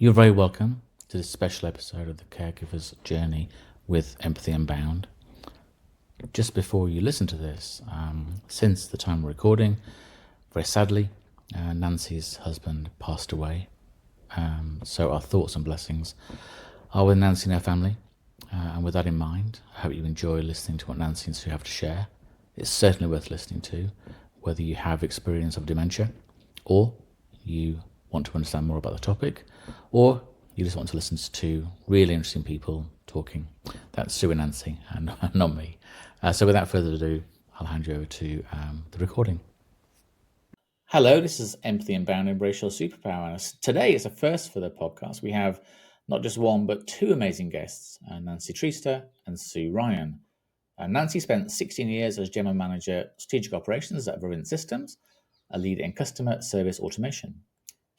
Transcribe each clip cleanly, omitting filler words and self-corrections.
You're very welcome to this special episode of the Caregivers Journey with Empathy Unbound. Just before you listen to this, since the time we're recording, very sadly, Nancy's husband passed away. So our thoughts and blessings are with Nancy and her family. And with that in mind, I hope you enjoy listening to what Nancy and Sue have to share. It's certainly worth listening to, whether you have experience of dementia or you want to understand more about the topic, or you just want to listen to two really interesting people talking. That's Sue and Nancy, and not me. So without further ado, I'll hand you over to the recording. Hello, this is Empathy Unbound, Embrace Your Superpower. And today is a first for the podcast. We have not just one, but two amazing guests, Nancy Treister and Sue Ryan. Nancy spent 16 years as General Manager, Strategic Operations at Verint Systems, a leader in customer service automation.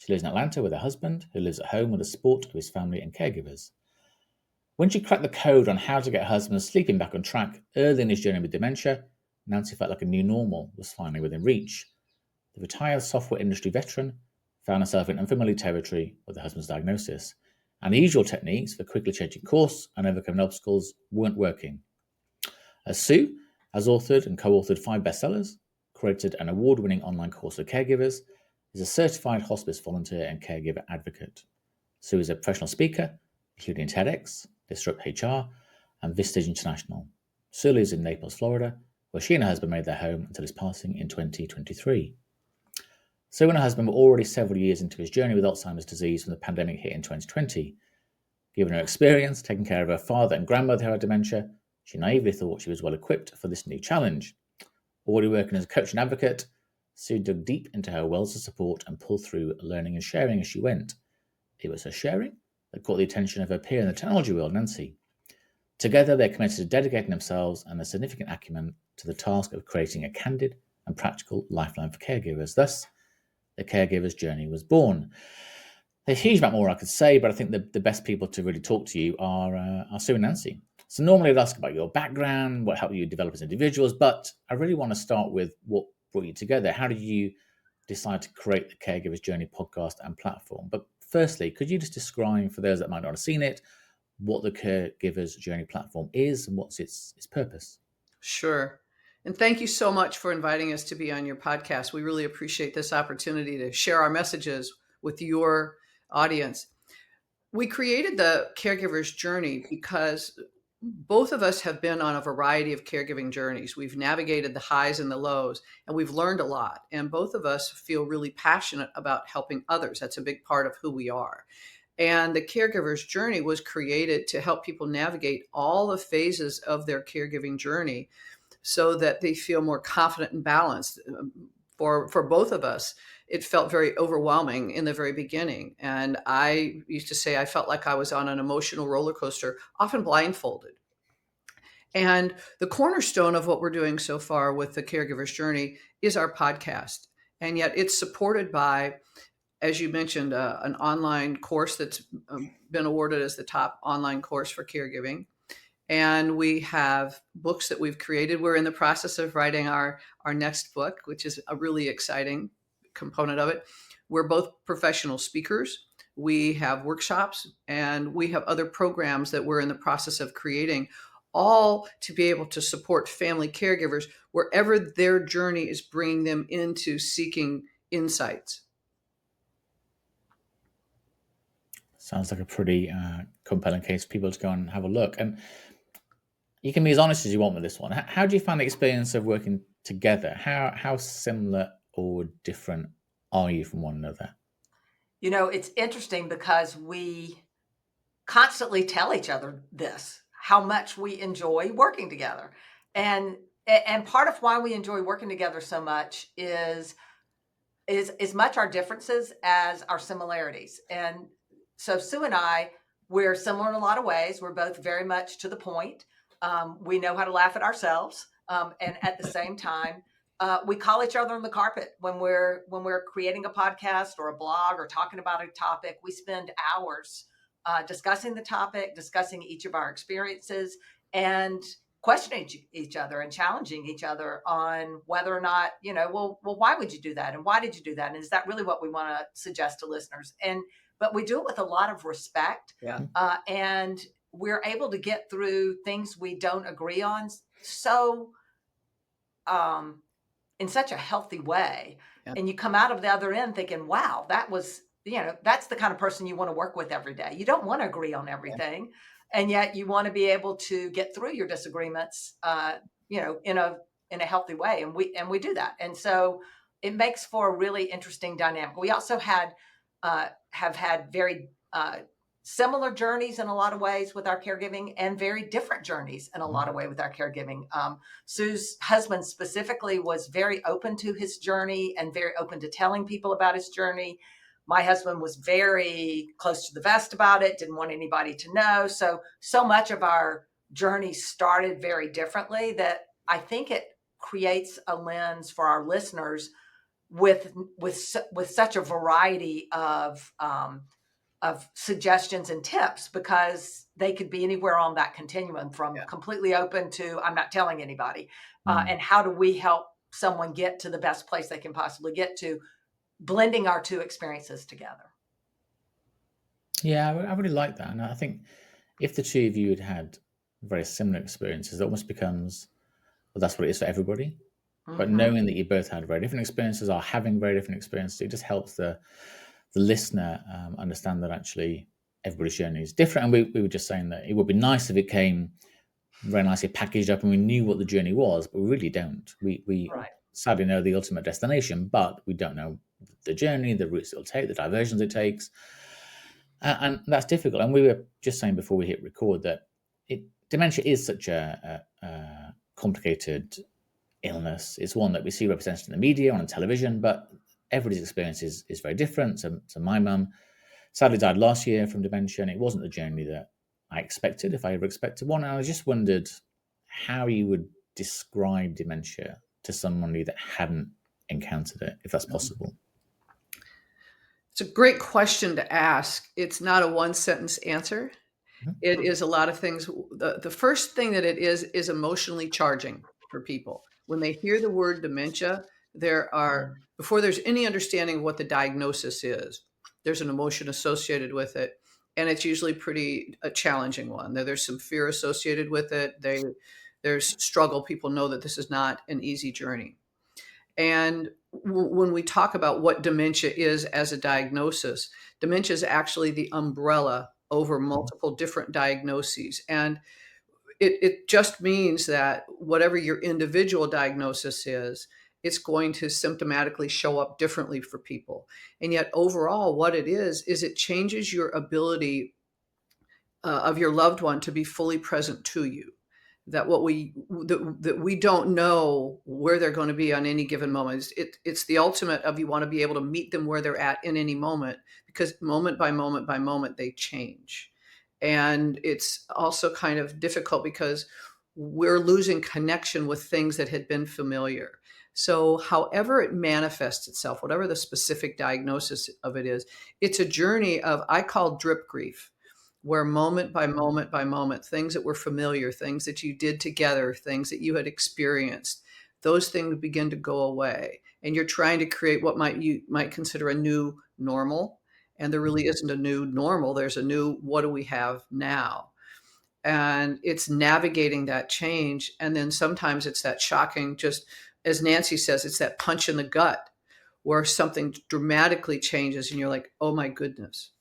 She lives in Atlanta with her husband, who lives at home with the support of his family and caregivers. When she cracked the code on how to get her husband sleeping back on track early in his journey with dementia, Nancy felt like a new normal was finally within reach. The retired software industry veteran found herself in unfamiliar territory with her husband's diagnosis, and the usual techniques for quickly changing course and overcoming obstacles weren't working. As Sue has authored and co-authored 5 bestsellers, created an award-winning online course for caregivers, is a certified hospice volunteer and caregiver advocate. Sue is a professional speaker, including TEDx, Disrupt HR, and Vistage International. Sue lives in Naples, Florida, where she and her husband made their home until his passing in 2023. Sue and her husband were already several years into his journey with Alzheimer's disease when the pandemic hit in 2020. Given her experience taking care of her father and grandmother who had dementia, she naively thought she was well equipped for this new challenge. Already working as a coach and advocate, Sue dug deep into her wells of support and pulled through learning and sharing as she went. It was her sharing that caught the attention of her peer in the technology world, Nancy. Together, they committed to dedicating themselves and their significant acumen to the task of creating a candid and practical lifeline for caregivers. Thus, the Caregivers Journey was born. There's a huge amount more I could say, but I think the best people to really talk to you are Sue and Nancy. So normally I'd ask about your background, what helped you develop as individuals, but I really want to start with what brought you together. How did you decide to create the Caregivers Journey podcast and platform? But firstly, could you just describe, for those that might not have seen it, what the Caregivers Journey platform is and what's its purpose? Sure. And thank you so much for inviting us to be on your podcast. We really appreciate this opportunity to share our messages with your audience. We created the Caregivers Journey because both of us have been on a variety of caregiving journeys. We've navigated the highs and the lows, and we've learned a lot. And both of us feel really passionate about helping others. That's a big part of who we are. And the Caregiver's Journey was created to help people navigate all the phases of their caregiving journey so that they feel more confident and balanced. For both of us, it felt very overwhelming in the very beginning. And I used to say I felt like I was on an emotional roller coaster, often blindfolded. And the cornerstone of what we're doing so far with the Caregiver's Journey is our podcast. And yet it's supported by, as you mentioned, an online course that's been awarded as the top online course for caregiving. And we have books that we've created. We're in the process of writing our next book, which is a really exciting component of it. We're both professional speakers. We have workshops and we have other programs that we're in the process of creating, all to be able to support family caregivers wherever their journey is bringing them into seeking insights. Sounds like a pretty compelling case for people to go and have a look. And you can be as honest as you want with this one. How do you find the experience of working together? How similar or different are you from one another? You know, it's interesting because we constantly tell each other this, how much we enjoy working together. And part of why we enjoy working together so much is as much our differences as our similarities. And so Sue and I, we're similar in a lot of ways. We're both very much to the point. We know how to laugh at ourselves. And at the same time, we call each other on the carpet when we're creating a podcast or a blog or talking about a topic. We spend hours discussing the topic, discussing each of our experiences, and questioning each other and challenging each other on whether or not, well, why would you do that? And why did you do that? And is that really what we want to suggest to listeners? And but we do it with a lot of respect. Yeah. And we're able to get through things we don't agree on so in such a healthy way. Yeah. And you come out of the other end thinking, wow, that was, that's the kind of person you want to work with every day. You don't want to agree on everything. And yet you want to be able to get through your disagreements, in a healthy way. And we do that. And so it makes for a really interesting dynamic. We also have had very similar journeys in a lot of ways with our caregiving, and very different journeys in a lot of ways with our caregiving. Sue's husband specifically was very open to his journey and very open to telling people about his journey. My husband was very close to the vest about it, didn't want anybody to know. So much of our journey started very differently that I think it creates a lens for our listeners with such a variety of suggestions and tips, because they could be anywhere on that continuum from completely open to I'm not telling anybody. And how do we help someone get to the best place they can possibly get to, blending our two experiences together. Yeah, I really like that. And I think if the two of you had had very similar experiences, it almost becomes, well, that's what it is for everybody. But knowing that you both had very different experiences, or having very different experiences, it just helps the listener understand that actually everybody's journey is different. And we were just saying that it would be nice if it came very nicely packaged up and we knew what the journey was, but we really don't. We sadly know the ultimate destination, but we don't know the journey, the routes it'll take, the diversions it takes. And that's difficult. And we were just saying before we hit record that dementia is such a complicated illness. It's one that we see represented in the media, on television, but everybody's experience is very different. So my mum sadly died last year from dementia, and it wasn't the journey that I expected, if I ever expected one. And I just wondered how you would describe dementia to somebody that hadn't encountered it, if that's possible. It's a great question to ask. It's not a one-sentence answer. It is a lot of things. The first thing that it is emotionally charging for people. When they hear the word dementia, before there's any understanding of what the diagnosis is, there's an emotion associated with it. And it's usually a challenging one. There's some fear associated with it. There's struggle. People know that this is not an easy journey. And when we talk about what dementia is as a diagnosis, dementia is actually the umbrella over multiple different diagnoses. And it just means that whatever your individual diagnosis is, it's going to symptomatically show up differently for people. And yet overall, what it is it changes your ability of your loved one to be fully present to you. That we don't know where they're going to be on any given moment. It's the ultimate of, you want to be able to meet them where they're at in any moment, because moment by moment by moment they change. And it's also kind of difficult because we're losing connection with things that had been familiar. So however it manifests itself, whatever the specific diagnosis of it is, it's a journey of, I call drip grief, where moment by moment by moment, things that were familiar, things that you did together, things that you had experienced, those things begin to go away. And you're trying to create what you might consider a new normal. And there really isn't a new normal. There's a new, what do we have now? And it's navigating that change. And then sometimes it's that shocking, just as Nancy says, it's that punch in the gut where something dramatically changes and you're like, oh my goodness.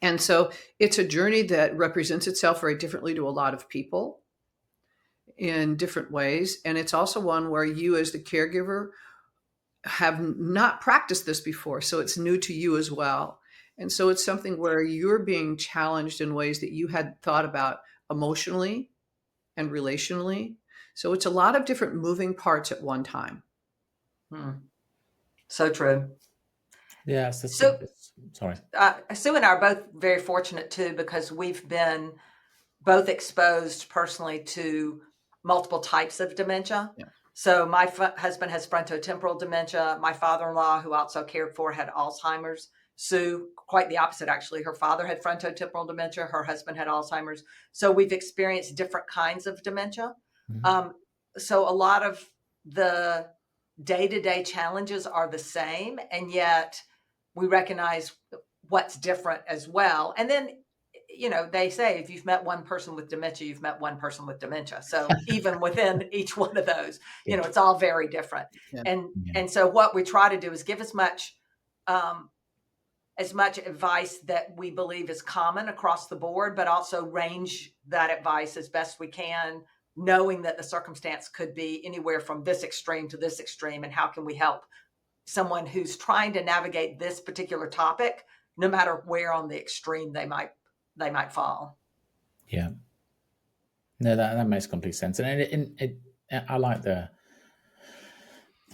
And so it's a journey that represents itself very differently to a lot of people in different ways. And it's also one where you as the caregiver have not practiced this before. So it's new to you as well. And so it's something where you're being challenged in ways that you had thought about emotionally and relationally. So it's a lot of different moving parts at one time. So true. Yeah. Sorry. Sue and I are both very fortunate too, because we've been both exposed personally to multiple types of dementia. Yeah. So my husband has frontotemporal dementia. My father-in-law, who also cared for, had Alzheimer's. Sue, quite the opposite, actually. Her father had frontotemporal dementia. Her husband had Alzheimer's. So we've experienced different kinds of dementia. So a lot of the day-to-day challenges are the same, and yet we recognize what's different as well. And then, they say if you've met one person with dementia, you've met one person with dementia. So even within each one of those, it's all very different. Yeah. And so what we try to do is give as much advice that we believe is common across the board, but also range that advice as best we can, knowing that the circumstance could be anywhere from this extreme to this extreme, and how can we help someone who's trying to navigate this particular topic, no matter where on the extreme they might fall. Yeah. No, that makes complete sense. And I like the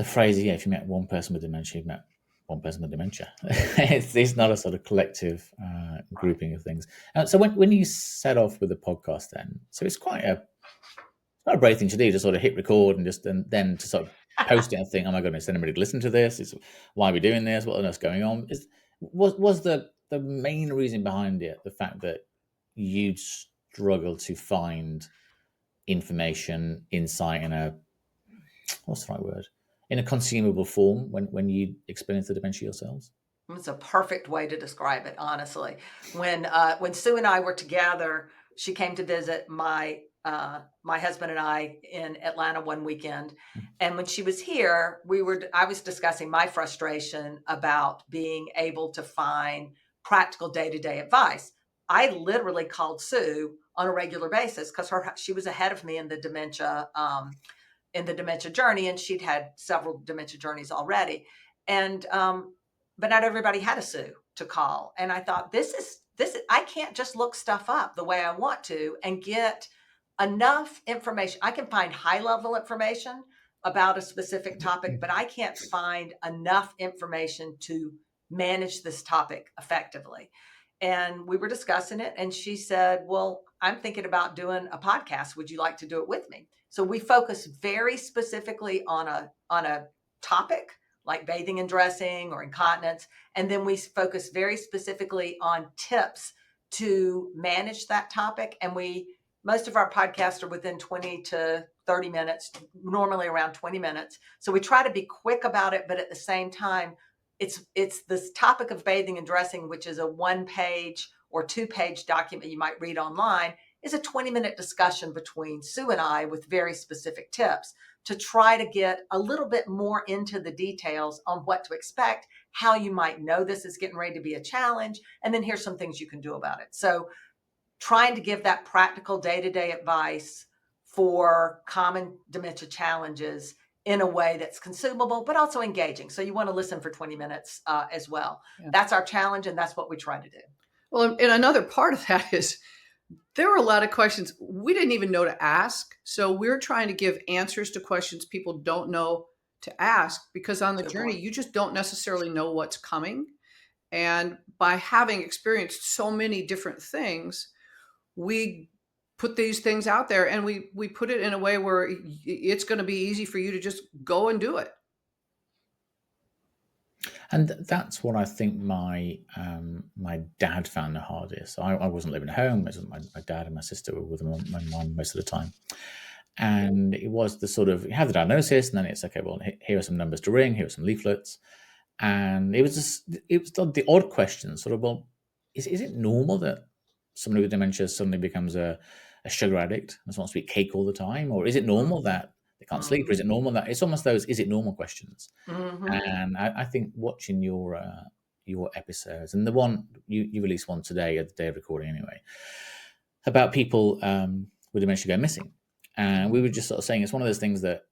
phrase, if you met one person with dementia, you've met one person with dementia. It's not a sort of collective grouping of things. So when you set off with the podcast then, so it's quite a brave thing to do, to sort of hit record and then to sort of post it and think, oh my goodness, anybody listen to this? Why are we doing this? What on earth's going on? Was the main reason behind it the fact that you'd struggle to find information, insight in a, what's the right word, in a consumable form when you experience the dementia yourselves? It's a perfect way to describe it, honestly. When Sue and I were together, she came to visit my husband and I in Atlanta one weekend. And when she was here, I was discussing my frustration about being able to find practical day-to-day advice. I literally called Sue on a regular basis because she was ahead of me in the dementia journey, and she'd had several dementia journeys already. And but not everybody had a Sue to call. And I thought, this is I can't just look stuff up the way I want to and get enough information. I can find high level information about a specific topic, but I can't find enough information to manage this topic effectively. And we were discussing it, and she said, well, I'm thinking about doing a podcast. Would you like to do it with me? So we focus very specifically on a topic like bathing and dressing or incontinence. And then we focus very specifically on tips to manage that topic. And most of our podcasts are within 20 to 30 minutes, normally around 20 minutes. So we try to be quick about it, but at the same time, it's this topic of bathing and dressing, which is a 1-page or 2-page document you might read online, is a 20-minute discussion between Sue and I with very specific tips to try to get a little bit more into the details on what to expect, how you might know this is getting ready to be a challenge, and then here's some things you can do about it. So trying to give that practical day-to-day advice for common dementia challenges in a way that's consumable, but also engaging. So you want to listen for 20 minutes as well. Yeah. That's our challenge, and that's what we try to do. Well, and another part of that is there were a lot of questions we didn't even know to ask. So we're trying to give answers to questions people don't know to ask, because on the journey, you just don't necessarily know what's coming. And by having experienced so many different things, we put these things out there, and we put it in a way where it's going to be easy for you to just go and do it. And that's what I think my dad found the hardest. I wasn't living at home. It was my dad and my sister were with my mum most of the time. And it was the sort of, you have the diagnosis, and then it's, okay, well, here are some numbers to ring, here are some leaflets. And it was the odd question, sort of, well, is it normal that somebody with dementia suddenly becomes a sugar addict and wants to eat cake all the time? Or is it normal that they can't sleep? Or is it normal that, it's almost those is it normal questions? Mm-hmm. And I think watching your episodes, and the one you released one today at the day of recording anyway, about people with dementia going missing. And we were just sort of saying it's one of those things that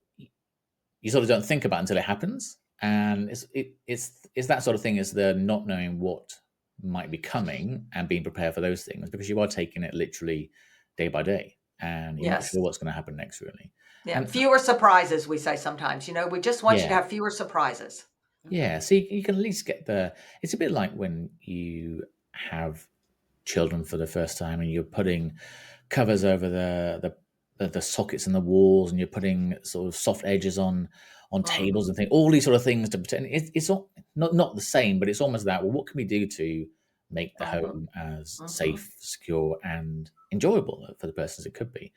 you sort of don't think about until it happens. And it's that sort of thing, is the not knowing what might be coming and being prepared for those things, because you are taking it literally day by day, and you're not sure what's going to happen next, really. Yeah, and fewer surprises, we say sometimes. We just want you to have fewer surprises. Yeah, so you can at least get it's a bit like when you have children for the first time and you're putting covers over the sockets in the walls, and you're putting sort of soft edges on tables and things, all these sort of things to pretend. It's not the same, but it's almost that, well, what can we do to make the home as safe, secure, and enjoyable for the persons it could be,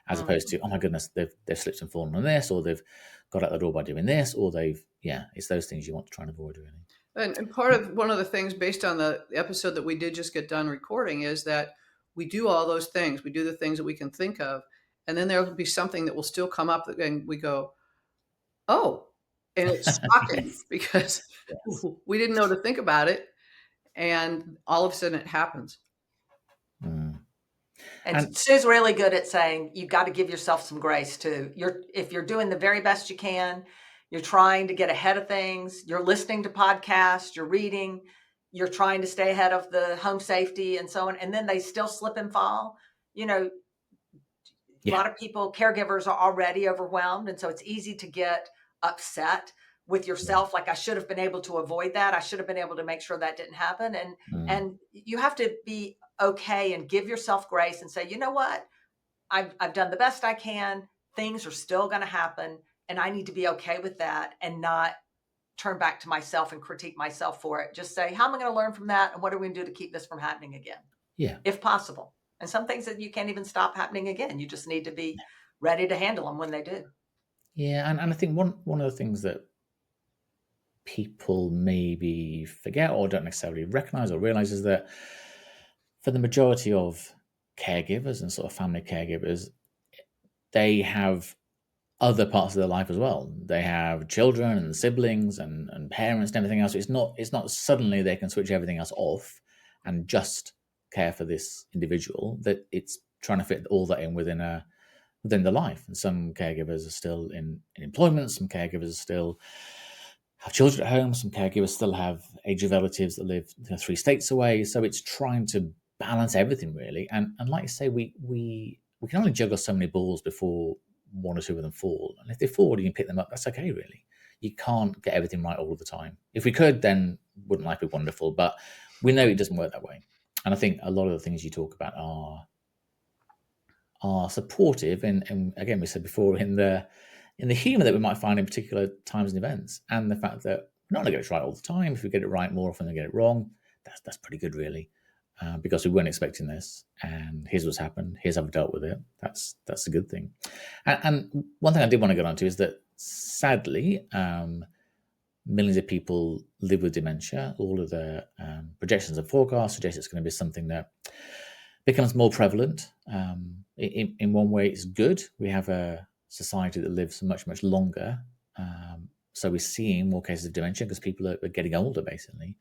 as opposed to, oh my goodness, they've slipped and fallen on this, or they've got out the door by doing this, or it's those things you want to try and avoid, really. And part of one of the things based on the episode that we did just get done recording is that we do all those things. We do the things that we can think of. And then there will be something that will still come up and we go, oh, and it's shocking Yes. because Yes. we didn't know to think about it. And all of a sudden it happens. Mm. And Sue's really good at saying you've got to give yourself some grace too. If you're doing the very best you can, you're trying to get ahead of things, you're listening to podcasts, you're reading, you're trying to stay ahead of the home safety and so on, and then they still slip and fall. You know, a lot of people, caregivers are already overwhelmed. And so it's easy to get upset with yourself. Like, I should have been able to avoid that. I should have been able to make sure that didn't happen. And you have to be okay and give yourself grace and say, you know what? I've done the best I can. Things are still going to happen. And I need to be okay with that and not turn back to myself and critique myself for it. Just say, how am I going to learn from that? And what are we going to do to keep this from happening again? Yeah. If possible. And some things that you can't even stop happening again. You just need to be ready to handle them when they do. Yeah. And I think one of the things that people maybe forget or don't necessarily recognize or realize is that for the majority of caregivers and sort of family caregivers, they have other parts of their life as well. They have children and siblings and parents and everything else. It's not suddenly they can switch everything else off and just care for this individual. That it's trying to fit all that in within the life. And some caregivers are still in employment. Some caregivers still have children at home. Some caregivers still have aged relatives that live 3 states away. So it's trying to balance everything really. And like you say, we can only juggle so many balls before one or two of them fall. And if they fall, you can pick them up. That's okay, really. You can't get everything right all the time. If we could, then wouldn't life be wonderful? But we know it doesn't work that way. And I think a lot of the things you talk about are supportive. And again, we said before, in the humor that we might find in particular times and events, and the fact that we're not going to get it right all the time. If we get it right more often than get it wrong, that's pretty good, really. Because we weren't expecting this, and here's what's happened. Here's how we dealt with it. That's a good thing. And one thing I did want to get onto is that sadly, millions of people live with dementia. All of the projections and forecasts suggest it's going to be something that becomes more prevalent. In one way, it's good. We have a society that lives much, much longer. So we're seeing more cases of dementia because people are getting older, basically.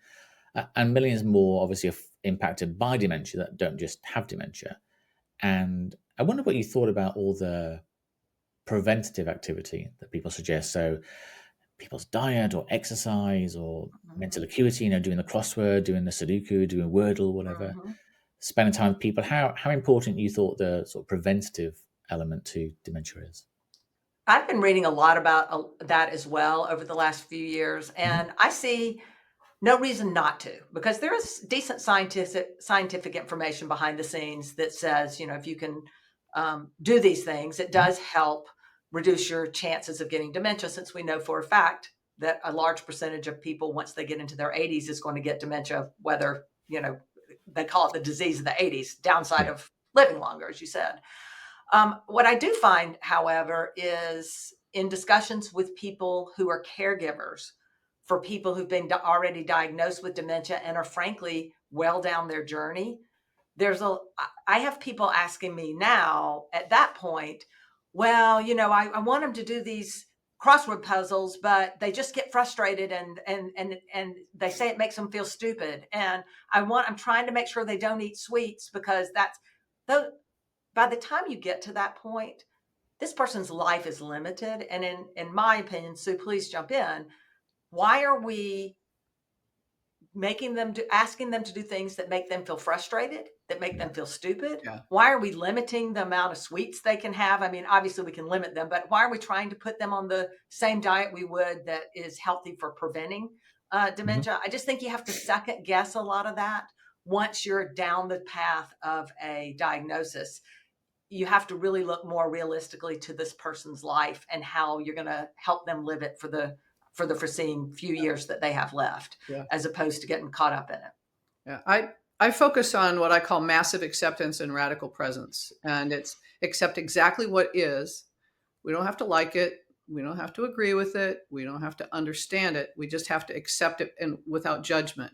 And millions more obviously are impacted by dementia that don't just have dementia. And I wonder what you thought about all the preventative activity that people suggest. So people's diet or exercise or mental acuity, doing the crossword, doing the Sudoku, doing Wordle, whatever, spending time with people. How important you thought the sort of preventative element to dementia is? I've been reading a lot about that as well over the last few years. And I see no reason not to, because there is decent scientific information behind the scenes that says, if you can do these things, it does help reduce your chances of getting dementia, since we know for a fact that a large percentage of people, once they get into their 80s, is going to get dementia, whether, they call it the disease of the 80s, downside of living longer, as you said. What I do find, however, is in discussions with people who are caregivers for people who've been already diagnosed with dementia and are frankly well down their journey, I have people asking me now at that point, well, I want them to do these crossword puzzles, but they just get frustrated and they say it makes them feel stupid. And I'm trying to make sure they don't eat sweets, because by the time you get to that point, this person's life is limited. And in my opinion, Sue, please jump in. Why are we asking them to do things that make them feel frustrated, that make them feel stupid? Yeah. Why are we limiting the amount of sweets they can have? I mean, obviously we can limit them, but why are we trying to put them on the same diet we would that is healthy for preventing dementia? I just think you have to second guess a lot of that once you're down the path of a diagnosis. You have to really look more realistically to this person's life and how you're going to help them live it for the foreseeing few years that they have left, as opposed to getting caught up in it. Yeah, I focus on what I call massive acceptance and radical presence. And it's accept exactly what is. We don't have to like it. We don't have to agree with it. We don't have to understand it. We just have to accept it and without judgment.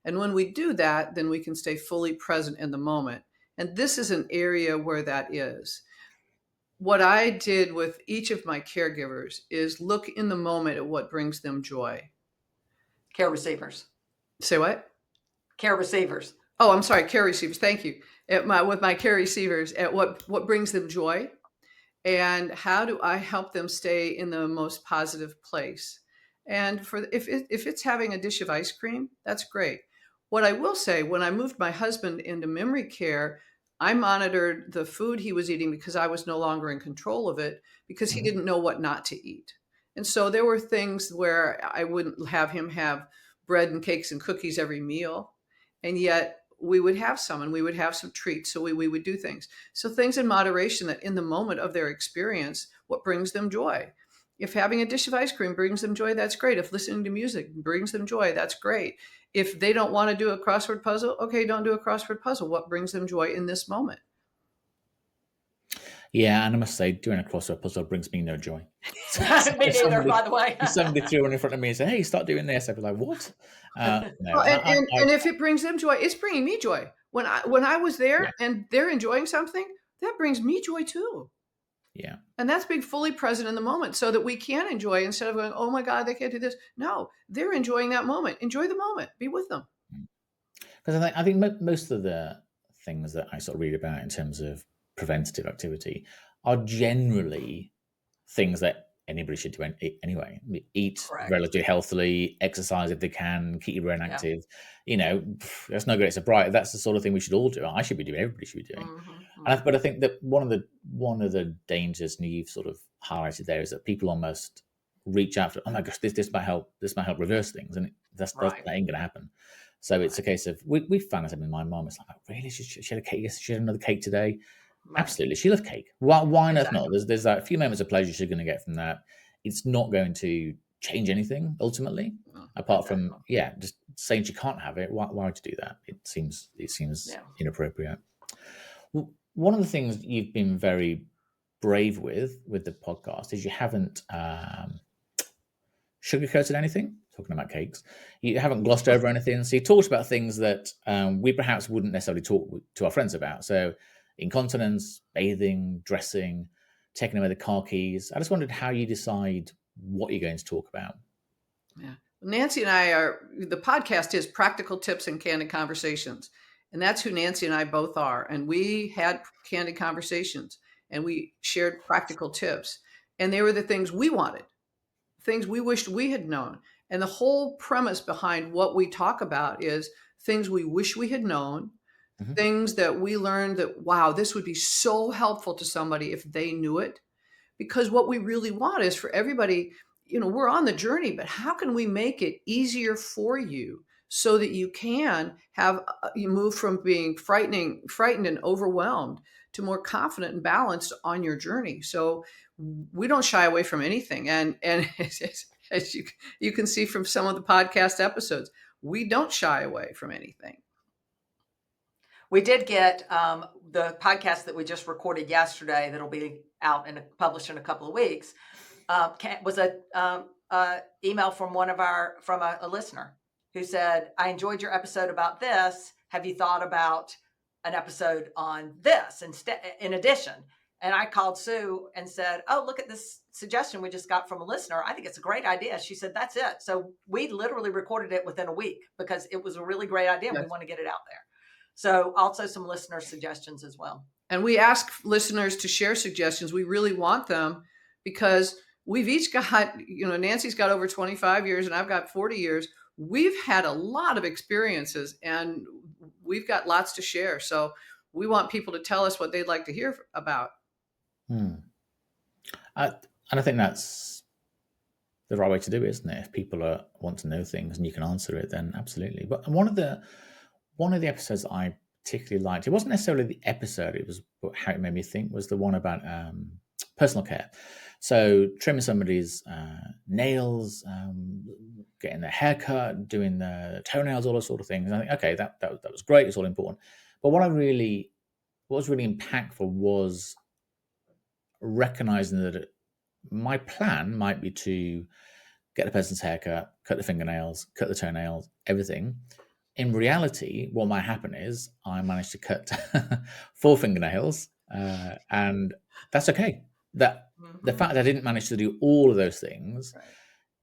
And when we do that, then we can stay fully present in the moment. And this is an area where that is. What I did with each of my caregivers is look in the moment at what brings them joy. Care receivers. Say what? Care receivers. Oh, I'm sorry, care receivers. Thank you. With my care receivers, at what brings them joy, and how do I help them stay in the most positive place? And if it's having a dish of ice cream, that's great. What I will say, when I moved my husband into memory care, I monitored the food he was eating because I was no longer in control of it, because he didn't know what not to eat. And so there were things where I wouldn't have him have bread and cakes and cookies every meal. And yet we would have some, and we would have some treats. So we would do things. So things in moderation, that in the moment of their experience, what brings them joy. If having a dish of ice cream brings them joy, that's great. If listening to music brings them joy, that's great. If they don't want to do a crossword puzzle, okay, don't do a crossword puzzle. What brings them joy in this moment? Yeah, and I must say, doing a crossword puzzle brings me no joy. Me neither, by the way. If somebody threw one in front of me and said, "Hey, start doing this," I'd be like, "What?" No, Well, and if it brings them joy, it's bringing me joy. When I was there and they're enjoying something, that brings me joy too. Yeah. And that's being fully present in the moment so that we can enjoy, instead of going, oh my God, they can't do this. No, they're enjoying that moment. Enjoy the moment. Be with them. Because I think most of the things that I sort of read about in terms of preventative activity are generally things that anybody should do anyway. Eat Correct. relatively healthily, exercise if they can, keep your brain active. That's no great surprise. That's the sort of thing we should all do. I should be doing. Everybody should be doing. But I think that one of the dangers, and you've sort of highlighted there, is that people almost reach out for, oh my gosh, this might help reverse things, and that ain't going to happen. So it's a case of we found this in my mom. It's like, oh, really? She had a cake. Yes, she had another cake today. Right. Absolutely, she loved cake. Why on earth not? There's like a few moments of pleasure she's going to get from that. It's not going to change anything ultimately, apart from just saying she can't have it. Why would you do that? It seems inappropriate. One of the things you've been very brave with the podcast is you haven't sugarcoated anything. Talking about cakes, you haven't glossed over anything. So you talked about things that we perhaps wouldn't necessarily talk to our friends about. So incontinence, bathing, dressing, taking away the car keys. I just wondered how you decide what you're going to talk about. Yeah. Nancy and the podcast is Practical Tips and Candid Conversations. And that's who Nancy and I both are. And we had candid conversations and we shared practical tips. And they were the things we wanted, things we wished we had known. And the whole premise behind what we talk about is things we wish we had known, things that we learned that, wow, this would be so helpful to somebody if they knew it. Because what we really want is for everybody, we're on the journey, but how can we make it easier for you so that you can you move from being frightened and overwhelmed to more confident and balanced on your journey. So we don't shy away from anything. And as you can see from some of the podcast episodes, we don't shy away from anything. We did get the podcast that we just recorded yesterday that'll be out and published in a couple of weeks was a email from a listener who said, I enjoyed your episode about this. Have you thought about an episode on this in addition? And I called Sue and said, oh, look at this suggestion we just got from a listener. I think it's a great idea. She said, that's it. So we literally recorded it within a week because it was a really great idea. Yes. We want to get it out there. So also some listener suggestions as well. And we ask listeners to share suggestions. We really want them because we've each got, Nancy's got over 25 years and I've got 40 years. We've had a lot of experiences and we've got lots to share. So we want people to tell us what they'd like to hear about. And I think that's the right way to do it, isn't it? If people want to know things and you can answer it, then absolutely. But one of the episodes I particularly liked, it wasn't necessarily the episode, it was how it made me think, was the one about personal care. So trimming somebody's nails, getting their haircut, doing the toenails, all those sort of things. And I think, okay, that was great. It's all important. But what was really impactful was recognizing that my plan might be to get the person's haircut, cut the fingernails, cut the toenails, everything. In reality, what might happen is I managed to cut 4 fingernails, and that's okay. That the Mhm. fact that I didn't manage to do all of those things Right.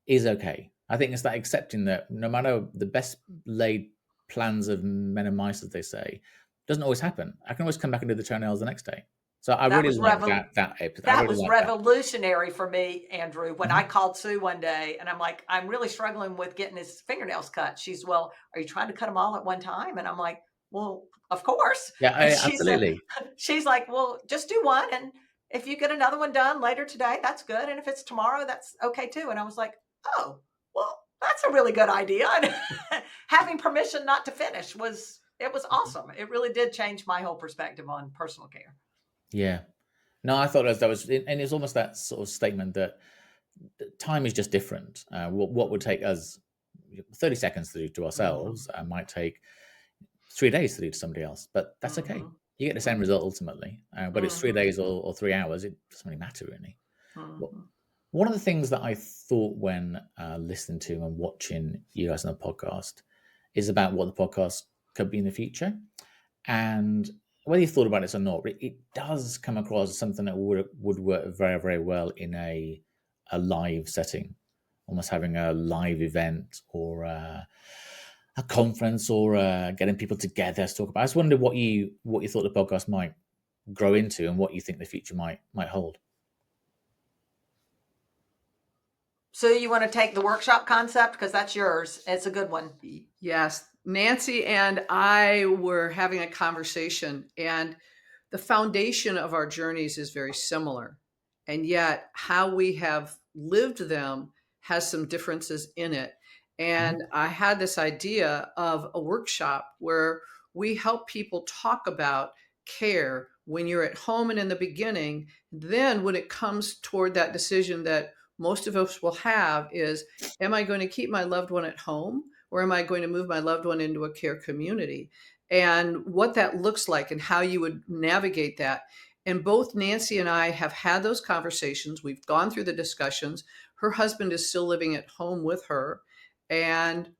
is okay. I think it's that accepting that no matter the best laid plans of men and mice, as they say, doesn't always happen. I can always come back and do the toenails the next day. So I That really was like revol that episode. I that really was like that. revolutionary for me, Andrew, when I Mhm. called Sue one day and I'm like, "I'm really struggling with getting his fingernails cut." She's, "Well, are you trying to cut them all at one time?" And I'm like, "Well, of course." Yeah, And she said absolutely. she's like, "Well, just do one, and if you get another one done later today, that's good, and if it's tomorrow, that's okay too." And I was like, "Oh, well, that's a really good idea." And having permission not to finish was awesome. It really did change my whole perspective on personal care. Yeah. No, I thought that was, and it's almost that sort of statement that time is just different. What would take us 30 seconds to do to Mhm. ourselves might take 3 days to do to somebody else, but that's okay. Mhm. You get the same Mhm. result ultimately, but it's three Mhm. days or 3 hours. It doesn't really matter really. Well, Mhm. one of the things that I thought when listening to and watching you guys on the podcast is about what the podcast could be in the future. And whether you thought about it or not, it does come across as something that would work very, very well in a live setting, almost having a live event or a conference or getting people together to talk about. I just wondered what you thought the podcast might grow into and what you think the future might hold. So you want to take the workshop concept because that's yours. It's a good one. Yes, Nancy and I were having a conversation, and the foundation of our journeys is very similar. And yet, how we have lived them has some differences in it. Mhm. And I had this idea of a workshop where we help people talk about care when you're at home and in the beginning. Then, when it comes toward that decision that most of us will have, is am I going to keep my loved one at home? Or am I going to move my loved one into a care community? And what that looks like and how you would navigate that. And both Nancy and I have had those conversations. We've gone through the discussions. Her husband is still living at home with her, and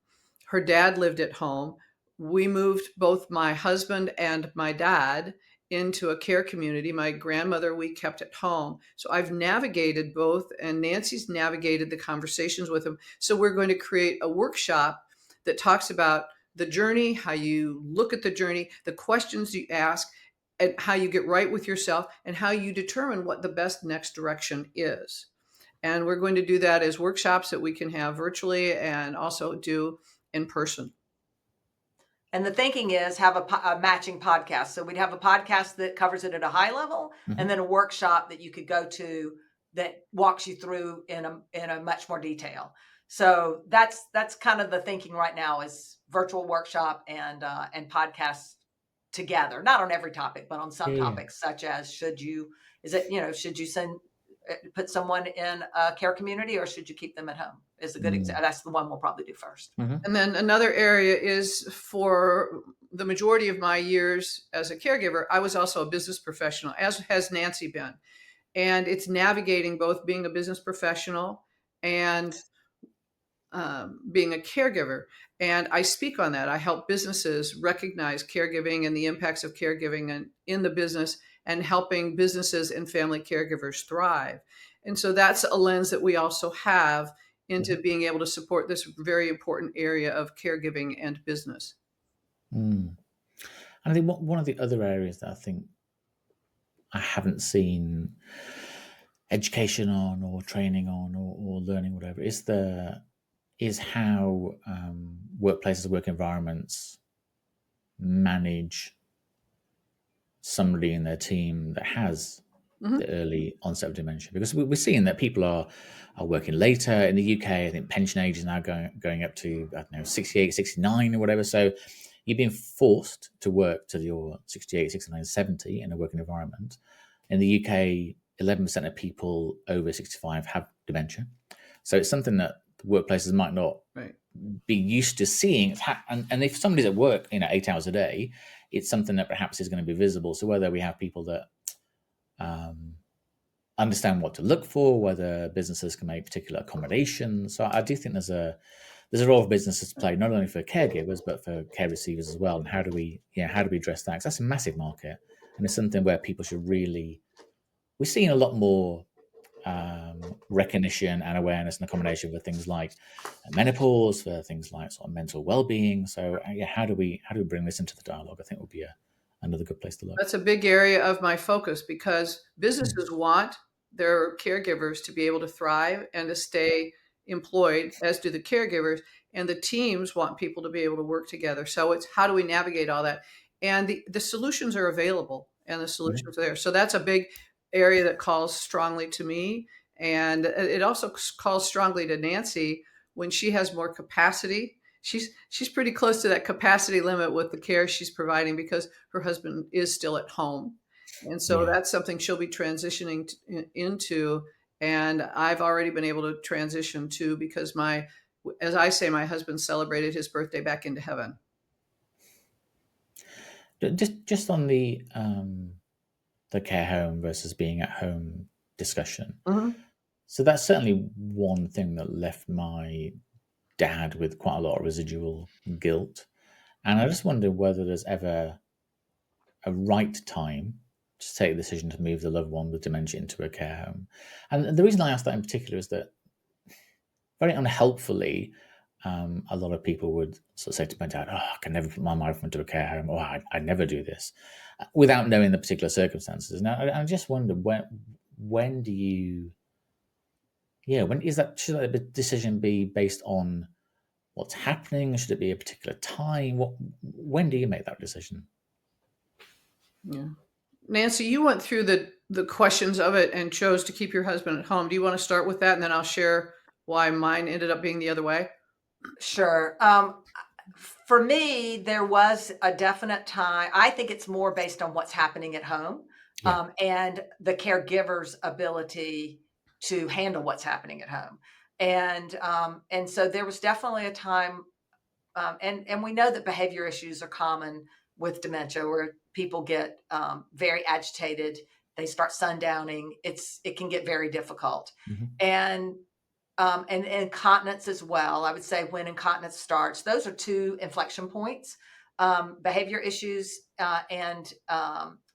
her dad lived at home. We moved both my husband and my dad into a care community. My grandmother we kept at home. So I've navigated both, and Nancy's navigated the conversations with him. So we're going to create a workshop that talks about the journey, how you look at the journey, the questions you ask, and how you get right with yourself, and how you determine what the best next direction is. And we're going to do that as workshops that we can have virtually and also do in person. And the thinking is have a matching podcast. So we'd have a podcast that covers it at a high level, and Mhm. then a workshop that you could go to that walks you through in a much more detail. So that's kind of the thinking right now is virtual workshop and podcasts together, not on every topic, but on some Yeah. topics such as should you send put someone in a care community or should you keep them at home is a good Mm. example. That's the one we'll probably do first. Mhm. And then another area is for the majority of my years as a caregiver, I was also a business professional, as has Nancy been. And it's navigating both being a business professional and being a caregiver. And I speak on that. I help businesses recognize caregiving and the impacts of caregiving in the business and helping businesses and family caregivers thrive. And so that's a lens that we also have into Mhm. being able to support this very important area of caregiving and business. Mm. And I think one of the other areas that I think I haven't seen education on or training on or learning whatever is how workplaces, work environments manage somebody in their team that has the Mhm. early onset of dementia, because we're seeing that people are working later in the UK. I think pension age is now going up to, I don't know, 68, 69 or whatever. So you're being forced to work till you're 68, 69, 70 in a working environment. In the UK, 11% of people over 65 have dementia. So it's something that workplaces might not Right. be used to seeing. And if somebody's at work, 8 hours a day, it's something that perhaps is going to be visible. So whether we have people that understand what to look for, whether businesses can make particular accommodations. So I do think there's a role for businesses to play, not only for caregivers but for care receivers as well. And how do we address that? 'Cause that's a massive market, and it's something where people should really. We're seeing a lot more recognition and awareness and accommodation for things like menopause, for things like sort of mental well-being. So yeah, how do we bring this into the dialogue? I think would be another good place to look. That's a big area of my focus because Mm. businesses want their caregivers to be able to thrive and to stay employed, as do the caregivers. And the teams want people to be able to work together. So it's how do we navigate all that? And the solutions are available and the Mhm. solutions are there. So that's a big area that calls strongly to me. And it also calls strongly to Nancy when she has more capacity. She's pretty close to that capacity limit with the care she's providing because her husband is still at home. And so Yeah. that's something she'll be transitioning into. And I've already been able to transition to because as I say, my husband celebrated his birthday back into heaven. Just on the care home versus being at home discussion. Mhm. So that's certainly one thing that left my dad with quite a lot of residual guilt. And I just wonder whether there's ever a right time to take the decision to move the loved one with dementia into a care home. And the reason I ask that in particular is that very unhelpfully, a lot of people would sort of say to my dad, "Oh, I can never put my wife into a care home," or "I'd never do this," without knowing the particular circumstances. Now, I just wonder when do you, when is that? Should that decision be based on what's happening? Should it be a particular time? When do you make that decision? Yeah. Nancy, you went through the questions of it and chose to keep your husband at home. Do you want to start with that and then I'll share why mine ended up being the other way? Sure. For me, there was a definite time. I think it's more based on what's happening at home, Yeah, and the caregiver's ability to handle what's happening at home. And so there was definitely a time, and we know that behavior issues are common with dementia, where people get very agitated. They start sundowning. It can get very difficult, hmm, and and incontinence as well. I would say when incontinence starts, those are two inflection points. Behavior issues and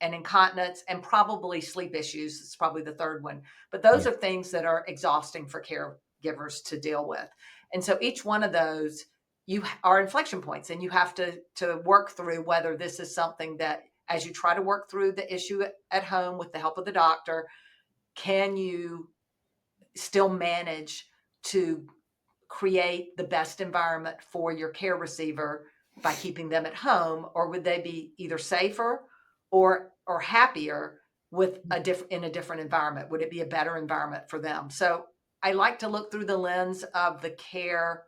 incontinence, and probably sleep issues is probably the third one. But those yeah, are things that are exhausting for caregivers to deal with. And so each one of those you are inflection points, and you have to work through whether this is something that, as you try to work through the issue at home with the help of the doctor, can you still manage to create the best environment for your care receiver by keeping them at home, or would they be either safer or happier with in a different environment? Would it be a better environment for them? So I like to look through the lens of the care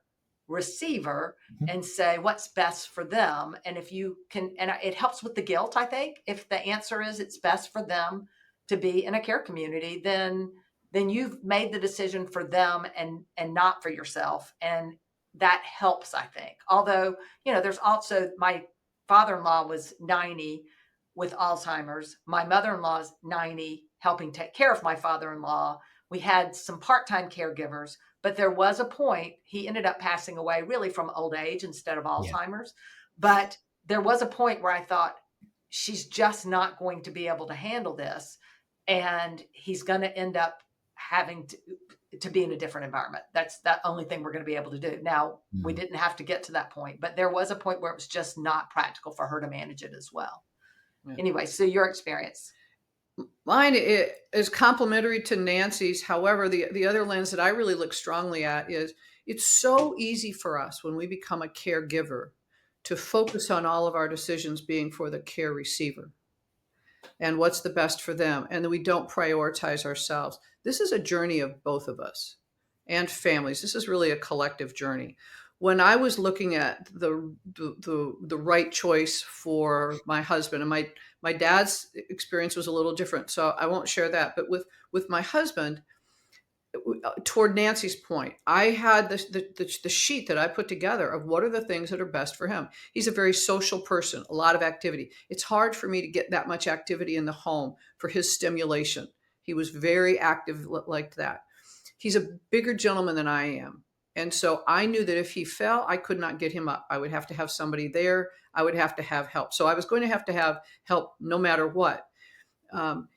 receiver hmm, and say what's best for them. And if you can, and it helps with the guilt, I think, if the answer is it's best for them to be in a care community, then you've made the decision for them and not for yourself. And that helps, I think. Although, there's also, my father-in-law was 90 with Alzheimer's. My mother-in-law is 90 helping take care of my father-in-law. We had some part-time caregivers, but there was a point, he ended up passing away really from old age instead of yeah, Alzheimer's. But there was a point where I thought, she's just not going to be able to handle this. And he's going to end up having to be in a different environment. That's the only thing we're going to be able to do. Now, we mm, didn't have to get to that point, but there was a point where it was just not practical for her to manage it as well. Yeah. Anyway, so your experience. Mine is complementary to Nancy's. However, the other lens that I really look strongly at is it's so easy for us when we become a caregiver to focus on all of our decisions being for the care receiver and what's the best for them. And then we don't prioritize ourselves. This is a journey of both of us and families. This is really a collective journey. When I was looking at the right choice for my husband, and my dad's experience was a little different, so I won't share that. But with my husband, toward Nancy's point, I had the sheet that I put together of what are the things that are best for him. He's a very social person, a lot of activity. It's hard for me to get that much activity in the home for his stimulation. He was very active like that. He's a bigger gentleman than I am. And so I knew that if he fell, I could not get him up. I would have to have somebody there. I would have to have help. So I was going to have help no matter what.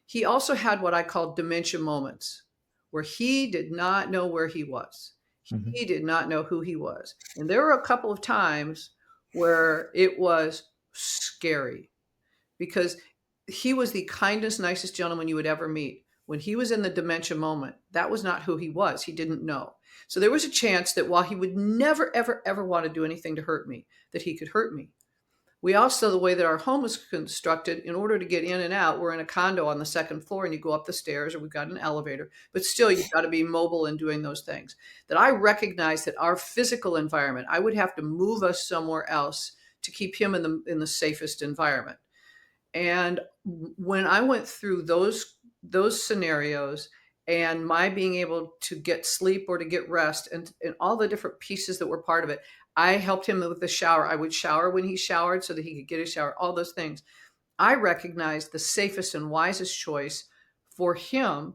He also had what I call dementia moments, where he did not know where he was. Mm-hmm. He did not know who he was. And there were a couple of times where it was scary because he was the kindest, nicest gentleman you would ever meet. When he was in the dementia moment, that was not who he was. He didn't know. So there was a chance that while he would never, ever, ever want to do anything to hurt me, that he could hurt me. We also, the way that our home is constructed, in order to get in and out, we're in a condo on the second floor and you go up the stairs, or we've got an elevator, but still you've got to be mobile in doing those things. That I recognize that our physical environment, I would have to move us somewhere else to keep him in the safest environment. And when I went through those scenarios and my being able to get sleep or to get rest and all the different pieces that were part of it, I helped him with the shower. I would shower when he showered so that he could get a shower, all those things. I recognized the safest and wisest choice for him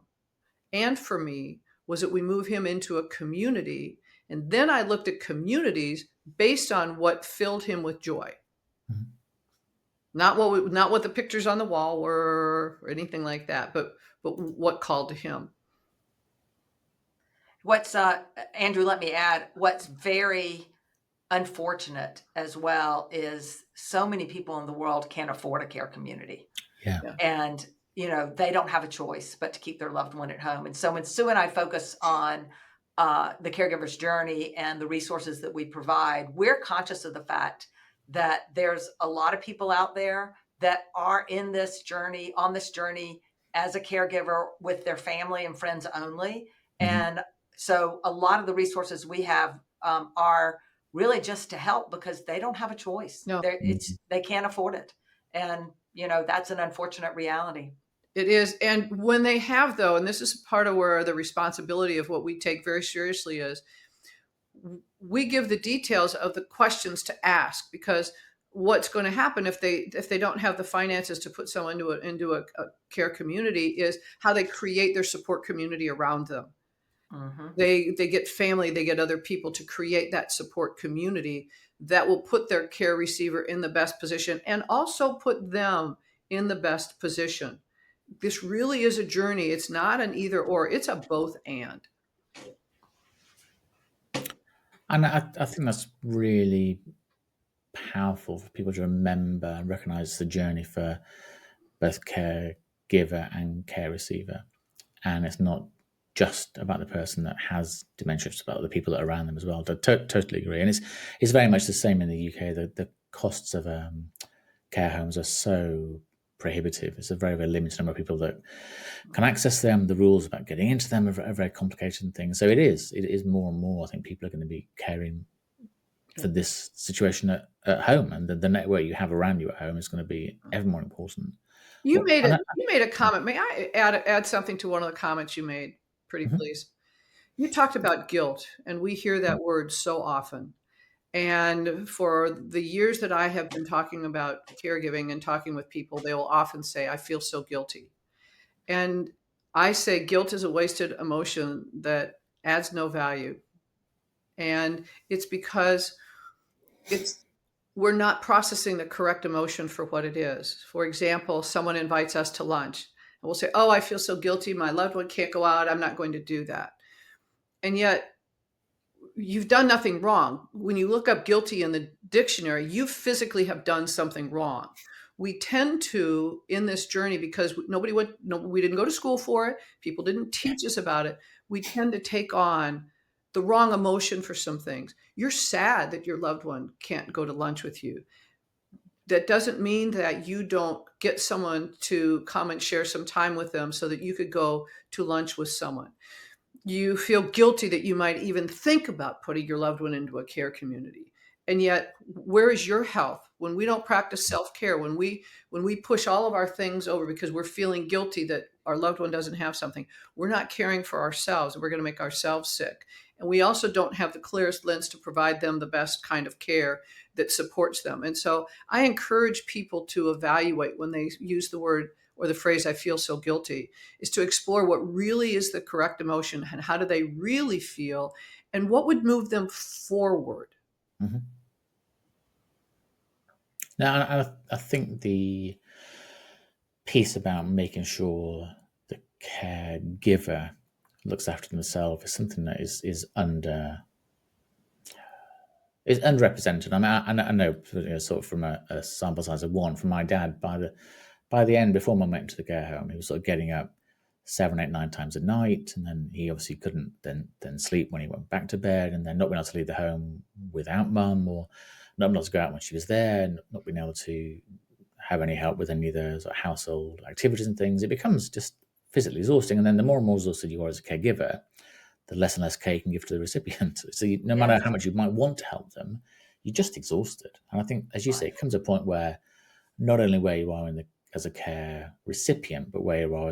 and for me was that we move him into a community. And then I looked at communities based on what filled him with joy. Mm-hmm. Not what the pictures on the wall were or anything like that, but what called to him. What's Andrew, let me add, what's very unfortunate as well is so many people in the world can't afford a care community. Yeah. And, they don't have a choice but to keep their loved one at home. And so when Sue and I focus on the caregiver's journey and the resources that we provide, we're conscious of the fact that there's a lot of people out there that are on this journey as a caregiver with their family and friends only. Mm-hmm. And so a lot of the resources we have are really just to help because they don't have a choice. No. They can't afford it. And, that's an unfortunate reality. It is. And when they have, though, and this is part of where the responsibility of what we take very seriously is, we give the details of the questions to ask, because what's going to happen if they don't have the finances to put someone into a care community is how they create their support community around them. Mm-hmm. They get family, they get other people to create that support community that will put their care receiver in the best position and also put them in the best position. This really is a journey. It's not an either or, it's a both and. And I think that's really powerful for people to remember and recognize the journey for both caregiver and care receiver. And it's not just about the person that has dementia, it's about the people that are around them as well. I totally agree. And it's very much the same in the UK. The costs of care homes are so prohibitive. It's a very, very limited number of people that can access them. The rules about getting into them are very complicated things. So it is more and more, I think people are going to be caring for this situation at home, and the network you have around you at home is going to be ever more important. You made a comment. May I add something to one of the comments you made? Pretty mm-hmm. Please. You talked about guilt, and we hear that word so often. And for the years that I have been talking about caregiving and talking with people, they will often say, I feel so guilty. And I say guilt is a wasted emotion that adds no value. And it's because we're not processing the correct emotion for what it is. For example, someone invites us to lunch and we'll say, oh, I feel so guilty. My loved one can't go out. I'm not going to do that. And yet you've done nothing wrong. When you look up guilty in the dictionary, you physically have done something wrong. We tend to, in this journey, because we didn't go to school for it, people didn't teach us about it, we tend to take on the wrong emotion for some things. You're sad that your loved one can't go to lunch with you. That doesn't mean that you don't get someone to come and share some time with them so that you could go to lunch with someone. You feel guilty that you might even think about putting your loved one into a care community. And yet, where is your health? When we don't practice self-care, when we push all of our things over because we're feeling guilty that our loved one doesn't have something, we're not caring for ourselves, and we're going to make ourselves sick. And we also don't have the clearest lens to provide them the best kind of care that supports them. And so I encourage people to evaluate when they use the word or the phrase, I feel so guilty, is to explore what really is the correct emotion and how do they really feel and what would move them forward. Mm-hmm. Now, I think the piece about making sure the caregiver looks after themselves is something that is underrepresented. I mean, I know, sort of from a sample size of one from my dad. By the end, before Mum went to the care home, he was sort of getting up 7, 8, 9 times a night, and then he obviously couldn't then sleep when he went back to bed, and then not being able to leave the home without Mum, or not being able to go out when she was there, and not being able to have any help with any of the sort of household activities and things. It becomes just physically exhausting, and then the more and more exhausted you are as a caregiver, the less and less care you can give to the recipient. So no matter how much you might want to help them, you're just exhausted. And I think, as you say, it comes a point where not only where you are as a care recipient, but where you are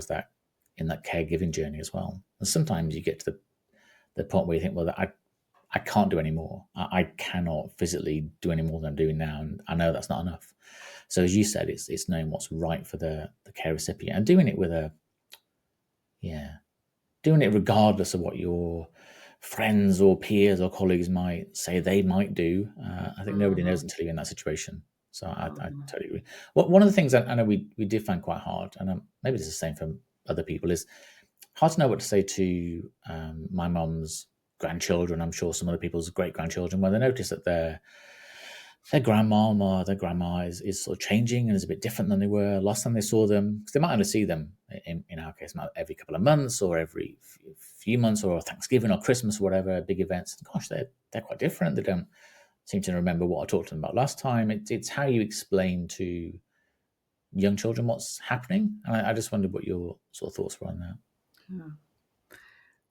in that caregiving journey as well. And sometimes you get to the point where you think, well, I can't do any more. I cannot physically do any more than I'm doing now, and I know that's not enough. So as you said, it's knowing what's right for the care recipient and doing it doing it regardless of what your friends or peers or colleagues might say they might do. I think nobody knows until you're in that situation. So I totally agree. One of the things that I know we did find quite hard, and maybe it's the same for other people, is hard to know what to say to my mum's grandchildren. I'm sure some other people's great grandchildren, when they notice that their grandmom or their grandma is sort of changing and is a bit different than they were last time they saw them. Because they might only see them, in our case, every couple of months or every few months, or Thanksgiving or Christmas or whatever, big events. Gosh, they're quite different. They don't seem to remember what I talked to them about last time. It's how you explain to young children what's happening. And I just wondered what your sort of thoughts were on that. Yeah.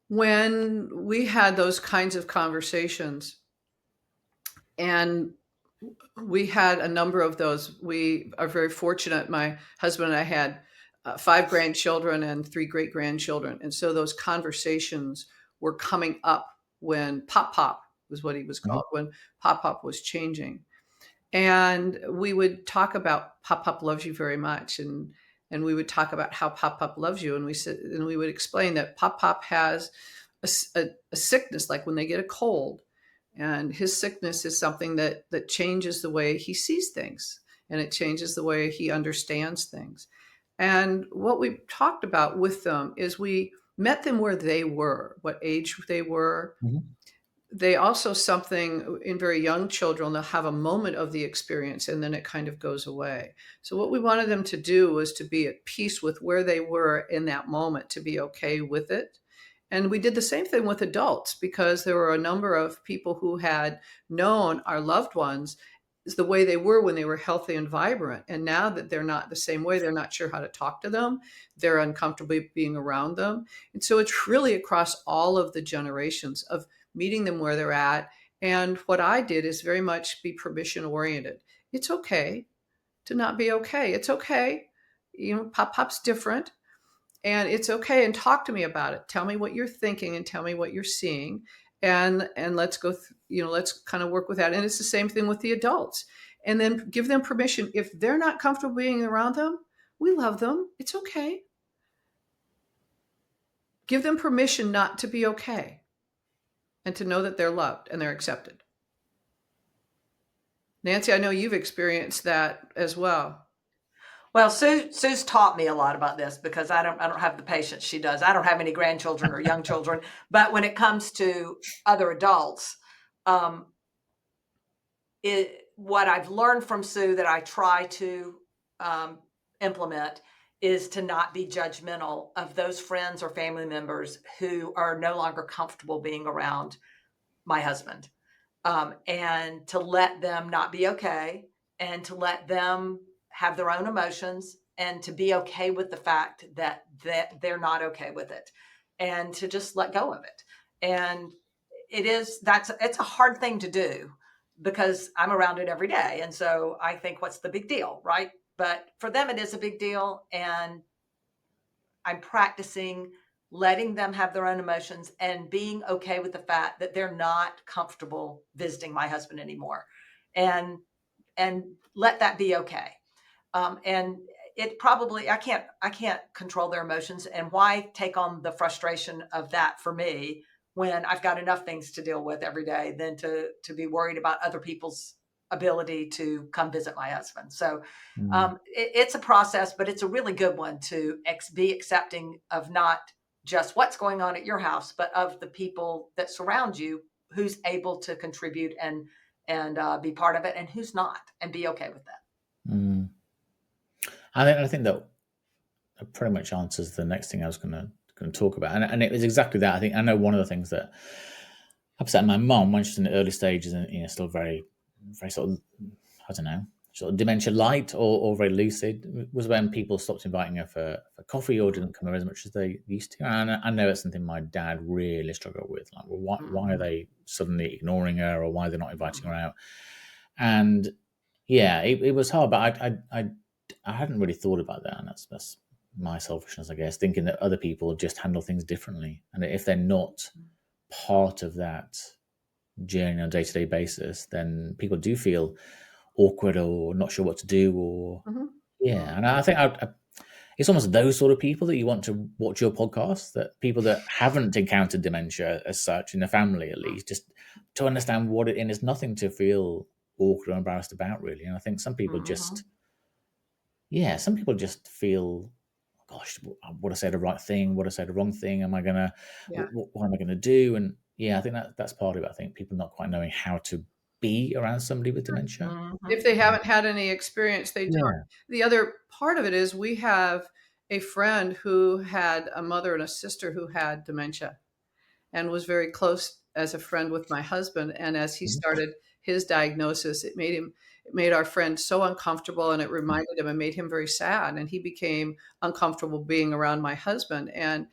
When we had those kinds of conversations, and we had a number of those, we are very fortunate. My husband and I had 5 grandchildren and 3 great grandchildren. And so those conversations were coming up when Pop was what he was called, when Pop was changing. And we would talk about Pop loves you very much. And we would talk about how Pop loves you. And we would explain that Pop has a sickness, like when they get a cold. And his sickness is something that changes the way he sees things, and it changes the way he understands things. And what we talked about with them is we met them where they were, what age they were. They also, something in very young children, they'll have a moment of the experience and then it kind of goes away. So what we wanted them to do was to be at peace with where they were in that moment, to be okay with it. And we did the same thing with adults, because there were a number of people who had known our loved ones is the way they were when they were healthy and vibrant. And now that they're not the same way, they're not sure how to talk to them. They're uncomfortable being around them. And so it's really across all of the generations of meeting them where they're at. And what I did is very much be permission oriented. It's okay to not be okay. It's okay. Pop's different. And it's okay, and talk to me about it. Tell me what you're thinking and tell me what you're seeing. And let's go, let's kind of work with that. And it's the same thing with the adults. And then give them permission. If they're not comfortable being around them, we love them. It's okay. Give them permission not to be okay and to know that they're loved and they're accepted. Nancy, I know you've experienced that as well. Well, Sue's taught me a lot about this, because I don't have the patience she does. I don't have any grandchildren or young children, but when it comes to other adults, what I've learned from Sue that I try to implement is to not be judgmental of those friends or family members who are no longer comfortable being around my husband, and to let them not be okay, and to let them have their own emotions, and to be okay with the fact that they're not okay with it, and to just let go of it. And it's a hard thing to do, because I'm around it every day. And so I think, what's the big deal, right? But for them, it is a big deal. And I'm practicing letting them have their own emotions and being okay with the fact that they're not comfortable visiting my husband anymore, and let that be okay. And it probably, I can't control their emotions, and why take on the frustration of that for me when I've got enough things to deal with every day than to be worried about other people's ability to come visit my husband. So it's a process, but it's a really good one to be accepting of not just what's going on at your house, but of the people that surround you, who's able to contribute and be part of it, and who's not, and be okay with that. Mm. I think that pretty much answers the next thing I was going to talk about, and it was exactly that. I think I know one of the things that upset my mom when she's in the early stages and still very, very sort of, I don't know, sort of dementia light or very lucid, was when people stopped inviting her for coffee or didn't come over as much as they used to. And I know it's something my dad really struggled with. Like, well, why are they suddenly ignoring her, or why they're not inviting her out? And yeah, it was hard, but I hadn't really thought about that, and that's my selfishness, I guess, thinking that other people just handle things differently, and if they're not part of that journey on a day-to-day basis, then people do feel awkward or not sure what to do, or yeah. And I think it's almost those sort of people that you want to watch your podcast, that people that haven't encountered dementia as such in the family, at least, just to understand what it is. And it's nothing to feel awkward or embarrassed about, really. And I think some people just feel, gosh, would I say the right thing? Would I say the wrong thing? Am I gonna what am I gonna do? And yeah, I think that's part of it. I think people not quite knowing how to be around somebody with dementia. If they haven't had any experience, they don't. The other part of it is we have a friend who had a mother and a sister who had dementia and was very close as a friend with my husband. And as he started his diagnosis, it made our friend so uncomfortable, and it reminded him and made him very sad. And he became uncomfortable being around my husband. And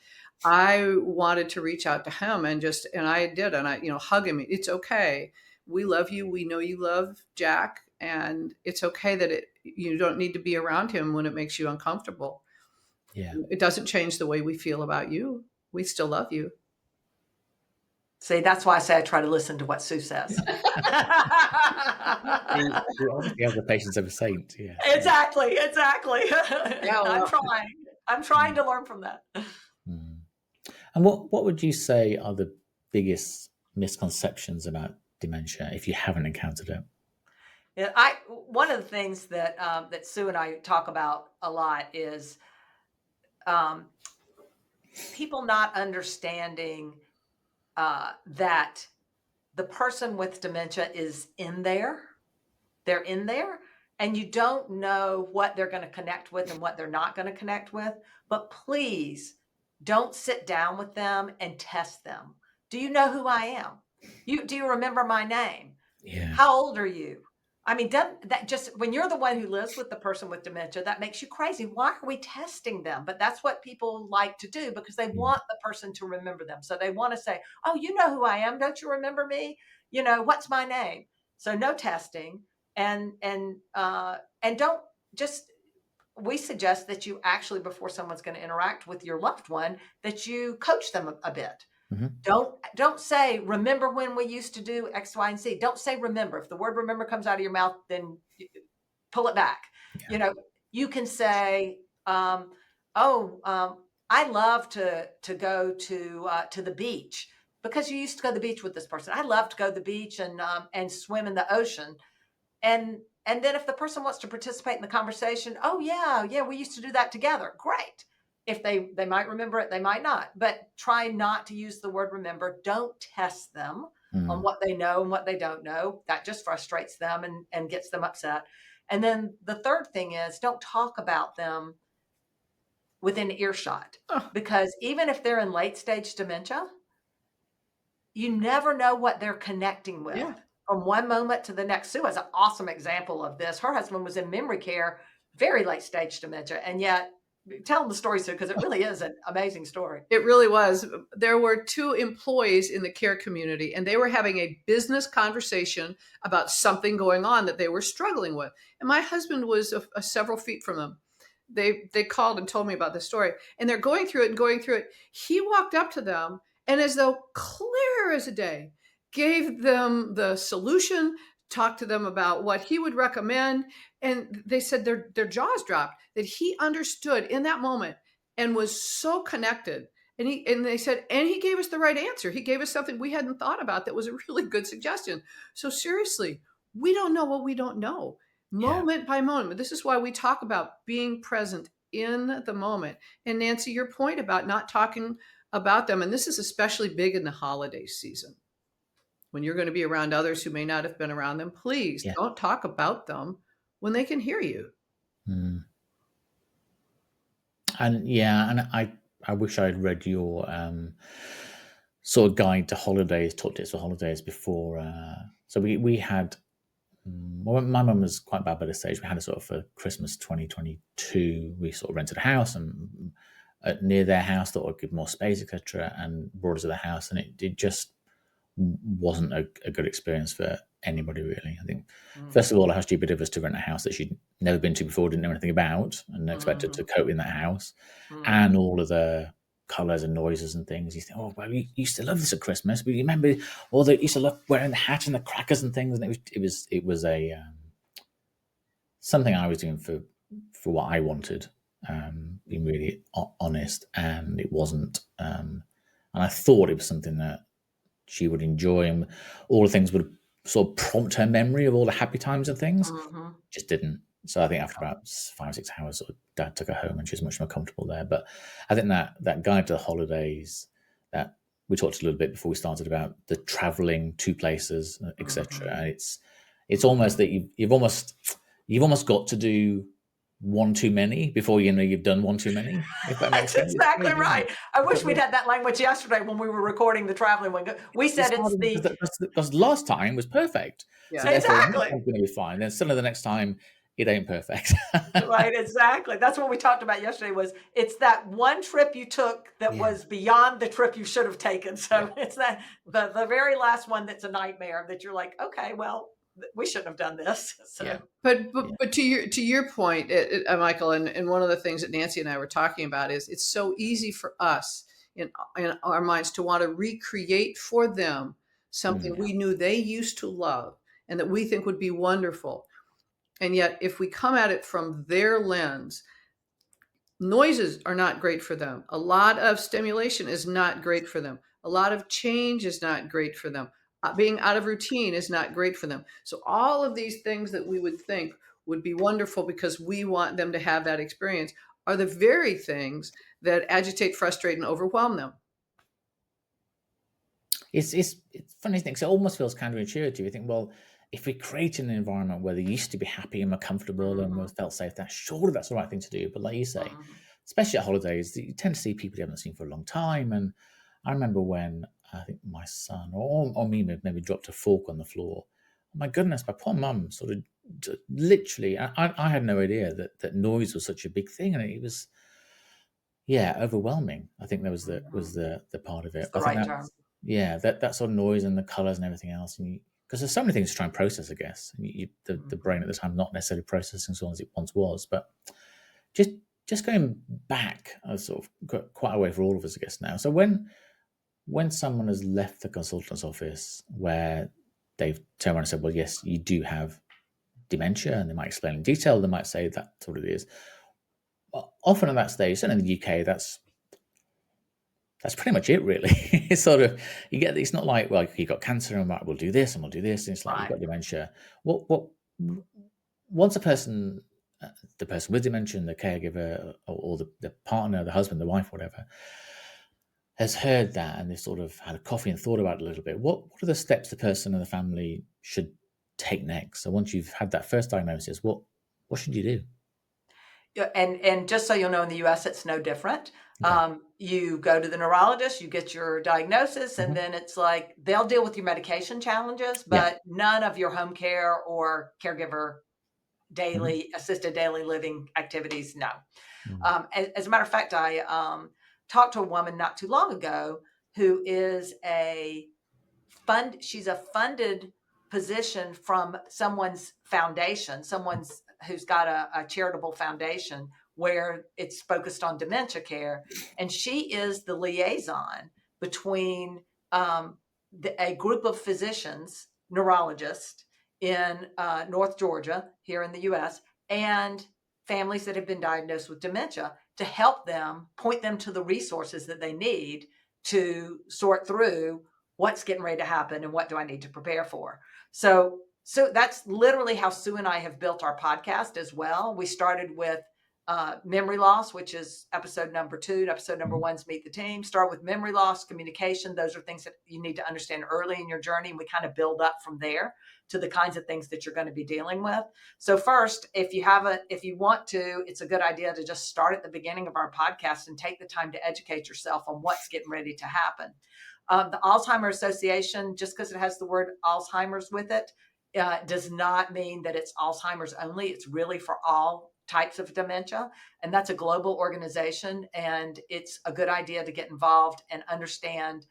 I wanted to reach out to him and I did. And I, hug him. It's okay. We love you. We know you love Jack, and it's okay that you don't need to be around him when it makes you uncomfortable. Yeah. It doesn't change the way we feel about you. We still love you. See, that's why I say I try to listen to what Sue says. You obviously have the patience of a saint. Yeah. Exactly. Yeah, I'm trying to learn from that. And what would you say are the biggest misconceptions about dementia if you haven't encountered it? Yeah, one of the things that that Sue and I talk about a lot is people not understanding that the person with dementia is in there. They're in there, and you don't know what they're going to connect with and what they're not going to connect with. But please don't sit down with them and test them. Do you know who I am? Do you remember my name? Yeah. How old are you? I mean, that just, when you're the one who lives with the person with dementia, that makes you crazy. Why are we testing them? But that's what people like to do, because they want the person to remember them. So they want to say, oh, you know who I am. Don't you remember me? What's my name? So no testing. And don't just, we suggest that you actually, before someone's going to interact with your loved one, that you coach them a bit. Don't say, remember when we used to do X, Y, and Z. Don't say remember. If the word remember comes out of your mouth, then pull it back. Yeah. You can say, I love to go to the beach, because you used to go to the beach with this person. I love to go to the beach and swim in the ocean. And then if the person wants to participate in the conversation, oh yeah, we used to do that together. Great. If they might remember it, they might not, but try not to use the word remember. Don't test them on what they know and what they don't know. That just frustrates them and gets them upset. And then the third thing is, don't talk about them within earshot, because even if they're in late stage dementia, you never know what they're connecting with. Yeah. From one moment to the next. Sue has an awesome example of this. Her husband was in memory care, very late stage dementia, and yet, tell them the story, Sue, because it really is an amazing story. It really was. There were two employees in the care community, and they were having a business conversation about something going on that they were struggling with. And my husband was several feet from them. They called and told me about the story, and they're going through it. He walked up to them, and as though clear as a day, gave them the solution talked to them about what he would recommend. And they said their jaws dropped, that he understood in that moment and was so connected. And they said, and he gave us the right answer. He gave us something we hadn't thought about that was a really good suggestion. So seriously, we don't know what we don't know, moment by moment. This is why we talk about being present in the moment. And Nancy, your point about not talking about them, and this is especially big in the holiday season, when you're going to be around others who may not have been around them, please Yeah. don't talk about them when they can hear you. Mm. And I wish I'd read your sort of guide to holidays, top tips for holidays before. So we had, well, my mum was quite bad by this stage. We had a sort of for Christmas 2022, we sort of rented a house and near their house, thought I'd give more space, etc., and brought us to the house, and it just wasn't a good experience for anybody, really. I think, first of all, how stupid of us to rent a house that she'd never been to before, didn't know anything about, and expected to cope in that house, and all of the colours and noises and things. You think, oh, well, you used to love this at Christmas, but you remember all the, you used to love wearing the hat and the crackers and things, and it was a something I was doing for what I wanted, being really honest, and it wasn't. And I thought it was something that she would enjoy, and all the things would sort of prompt her memory of all the happy times and things. Just didn't. So I think after about 5-6 hours, sort of Dad took her home, and she was much more comfortable there. But I think that guide to the holidays that we talked a little bit before we started about the traveling to places, etc. And it's almost that you've almost got to do one too many before you know you've done one too many. If that makes That's sense. exactly right. I wish we'd had that language yesterday when we were recording the traveling one. We said it's the because last time was perfect. Yeah. So therefore, Exactly. next time's going to be fine. Then suddenly the next time it ain't perfect. Right, exactly. That's what we talked about yesterday. Was it's that one trip you took that was beyond the trip you should have taken. So it's that the very last one that's a nightmare that you're like, okay, well, we shouldn't have done this. So. Yeah. But to your point, Michael, and one of the things that Nancy and I were talking about is it's so easy for us in our minds to want to recreate for them something we knew they used to love and that we think would be wonderful. And yet, if we come at it from their lens, noises are not great for them. A lot of stimulation is not great for them. A lot of change is not great for them. Being out of routine is not great for them. So all of these things that we would think would be wonderful because we want them to have that experience are the very things that agitate, frustrate, and overwhelm them. It's funny thing. So it almost feels counterintuitive. You think, well, if we create an environment where they used to be happy and were comfortable and felt safe, surely that's the right thing to do. But like you say, especially at holidays, you tend to see people you haven't seen for a long time. And I remember when I think my son or me maybe dropped a fork on the floor. My goodness, my poor mum sort of literally, I had no idea that noise was such a big thing. And it was, overwhelming. I think that was the part of it. It's the right term. Yeah, that sort of noise and the colours and everything else. And because there's so many things to try and process, I guess. And the brain at the time not necessarily processing so as it once was. But just going back, I sort of got quite a way for all of us, I guess, now. So when someone has left the consultant's office where they've turned around and said, well, yes, you do have dementia, and they might explain in detail, they might say that's what it is. Well, often at that stage, certainly in the UK, that's pretty much it, really. It's sort of, you get, it's not like, well, you got cancer and we'll do this and we'll do this. And it's like, you've got dementia. Once a person, the person with dementia, the caregiver or the partner, the husband, the wife, whatever, has heard that and they've sort of had a coffee and thought about it a little bit, what are the steps the person and the family should take next? So once you've had that first diagnosis, what should you do? Yeah, and just so you'll know, in the U.S., it's no different. Okay. You go to the neurologist, you get your diagnosis, and then it's like they'll deal with your medication challenges, but none of your home care or caregiver daily assisted daily living activities. No. As a matter of fact, I talked to a woman not too long ago who is she's a funded position from someone's foundation, who's got a charitable foundation where it's focused on dementia care. And she is the liaison between a group of physicians, neurologists in North Georgia, here in the US, and families that have been diagnosed with dementia to help them, point them to the resources that they need to sort through what's getting ready to happen and what do I need to prepare for. So that's literally how Sue and I have built our podcast as well. We started with memory loss, which is episode number 2. Episode number 1's Meet the Team. Start with memory loss, communication. Those are things that you need to understand early in your journey. And we kind of build up from there to the kinds of things that you're going to be dealing with. So first, if you want to, it's a good idea to just start at the beginning of our podcast and take the time to educate yourself on what's getting ready to happen. The Alzheimer's Association, just because it has the word Alzheimer's with it, does not mean that it's Alzheimer's only. It's really for all types of dementia. And that's a global organization. And it's a good idea to get involved and understand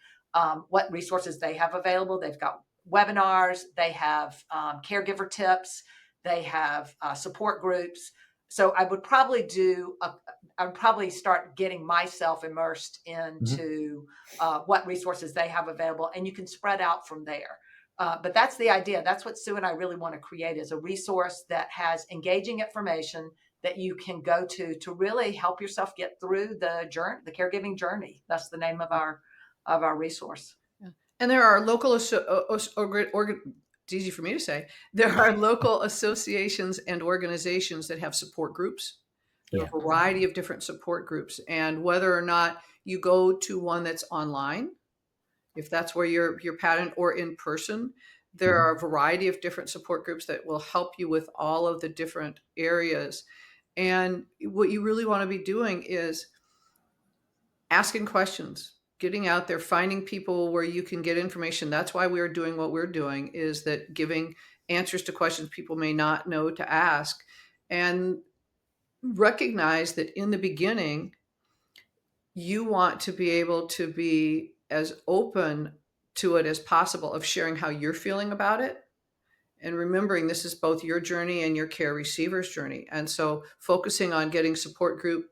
what resources they have available. They've got webinars, they have caregiver tips, they have support groups. So I would probably start getting myself immersed into what resources they have available, and you can spread out from there. But that's the idea. That's what Sue and I really want to create, is a resource that has engaging information that you can go to really help yourself get through the journey, the caregiving journey. That's the name of our resource. And there are local, it's easy for me to say, there are local associations and organizations that have support groups. There are a variety of different support groups. And whether or not you go to one that's online, if that's where your pattern, or in person, there are a variety of different support groups that will help you with all of the different areas. And what you really want to be doing is asking questions, getting out there, finding people where you can get information. That's why we're doing what we're doing, is that giving answers to questions people may not know to ask, and recognize that in the beginning, you want to be able to be as open to it as possible, of sharing how you're feeling about it. And remembering this is both your journey and your care receiver's journey. And so focusing on getting support group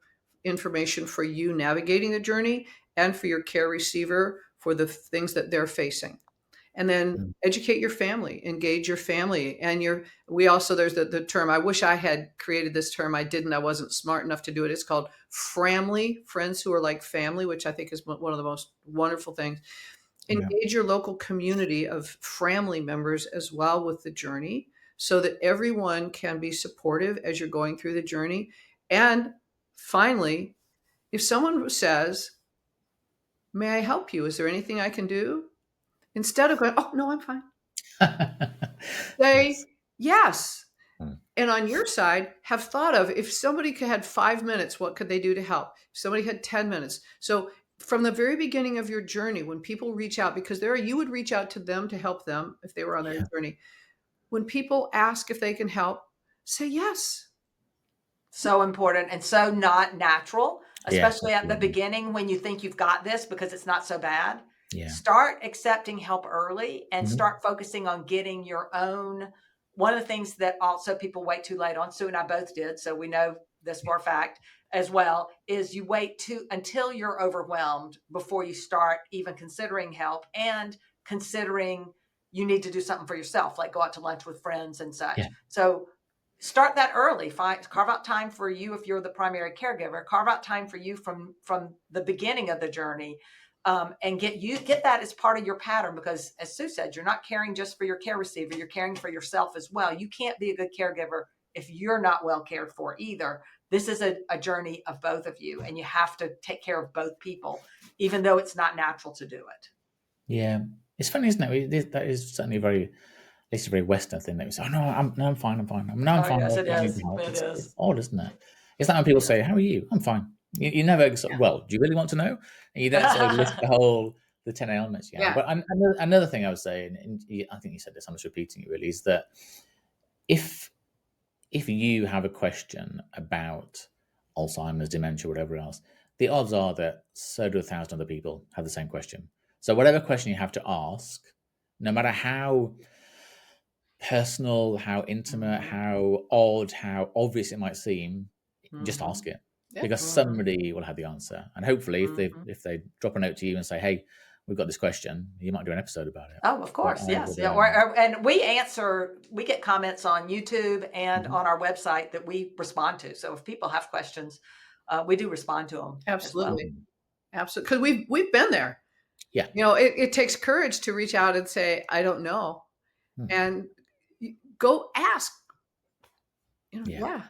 information for you navigating the journey, and for your care receiver for the things that they're facing. And then educate your family, engage your family. And there's the term, I wish I had created this term. I didn't, I wasn't smart enough to do it. It's called framly, friends who are like family, which I think is one of the most wonderful things. Engage your local community of family members as well with the journey, so that everyone can be supportive as you're going through the journey. And finally, if someone says, may I help you? Is there anything I can do? Instead of going, oh, no, I'm fine. Say yes. And on your side, have thought of, if somebody had 5 minutes, what could they do to help? If somebody had 10 minutes. So from the very beginning of your journey, when people reach out, because you would reach out to them to help them if they were on their journey. When people ask if they can help, say yes. So important, and so not natural, especially at the beginning when you think you've got this because it's not so bad. Start accepting help early and start focusing on getting your own. One of the things that also people wait too late on, Sue and I both did, so we know this for a fact as well, is you wait until you're overwhelmed before you start even considering help and considering you need to do something for yourself, like go out to lunch with friends and such. So start that early. Carve out time for you if you're the primary caregiver. Carve out time for you from the beginning of the journey, and get that as part of your pattern. Because as Sue said, you're not caring just for your care receiver. You're caring for yourself as well. You can't be a good caregiver if you're not well cared for either. This is a journey of both of you, and you have to take care of both people, even though it's not natural to do it. Yeah, it's funny, isn't it? That is certainly it's a very Western thing. That we say, "Oh no, I'm fine. I'm fine. I'm fine." Yes, it is. It's odd, isn't it? It's like when people say, "How are you?" "I'm fine." You never sort of, well, do you really want to know? And you don't sort of list the 10 elements. But another thing I would say, and I think you said this, I'm just repeating it really, is that if you have a question about Alzheimer's, dementia, whatever else, the odds are that so do 1,000 other people have the same question. So whatever question you have to ask, no matter how personal, how intimate, how odd, how obvious it might seem, just ask it, because somebody will have the answer. And hopefully if they drop a note to you and say, hey, we've got this question. You might do an episode about it. Oh, of course. But I Yes. would, Yeah. And we get comments on YouTube and on our website that we respond to. So if people have questions, we do respond to them as well. Absolutely. Absolutely. Because we've been there. Yeah. It takes courage to reach out and say, I don't know. And go ask. Yeah.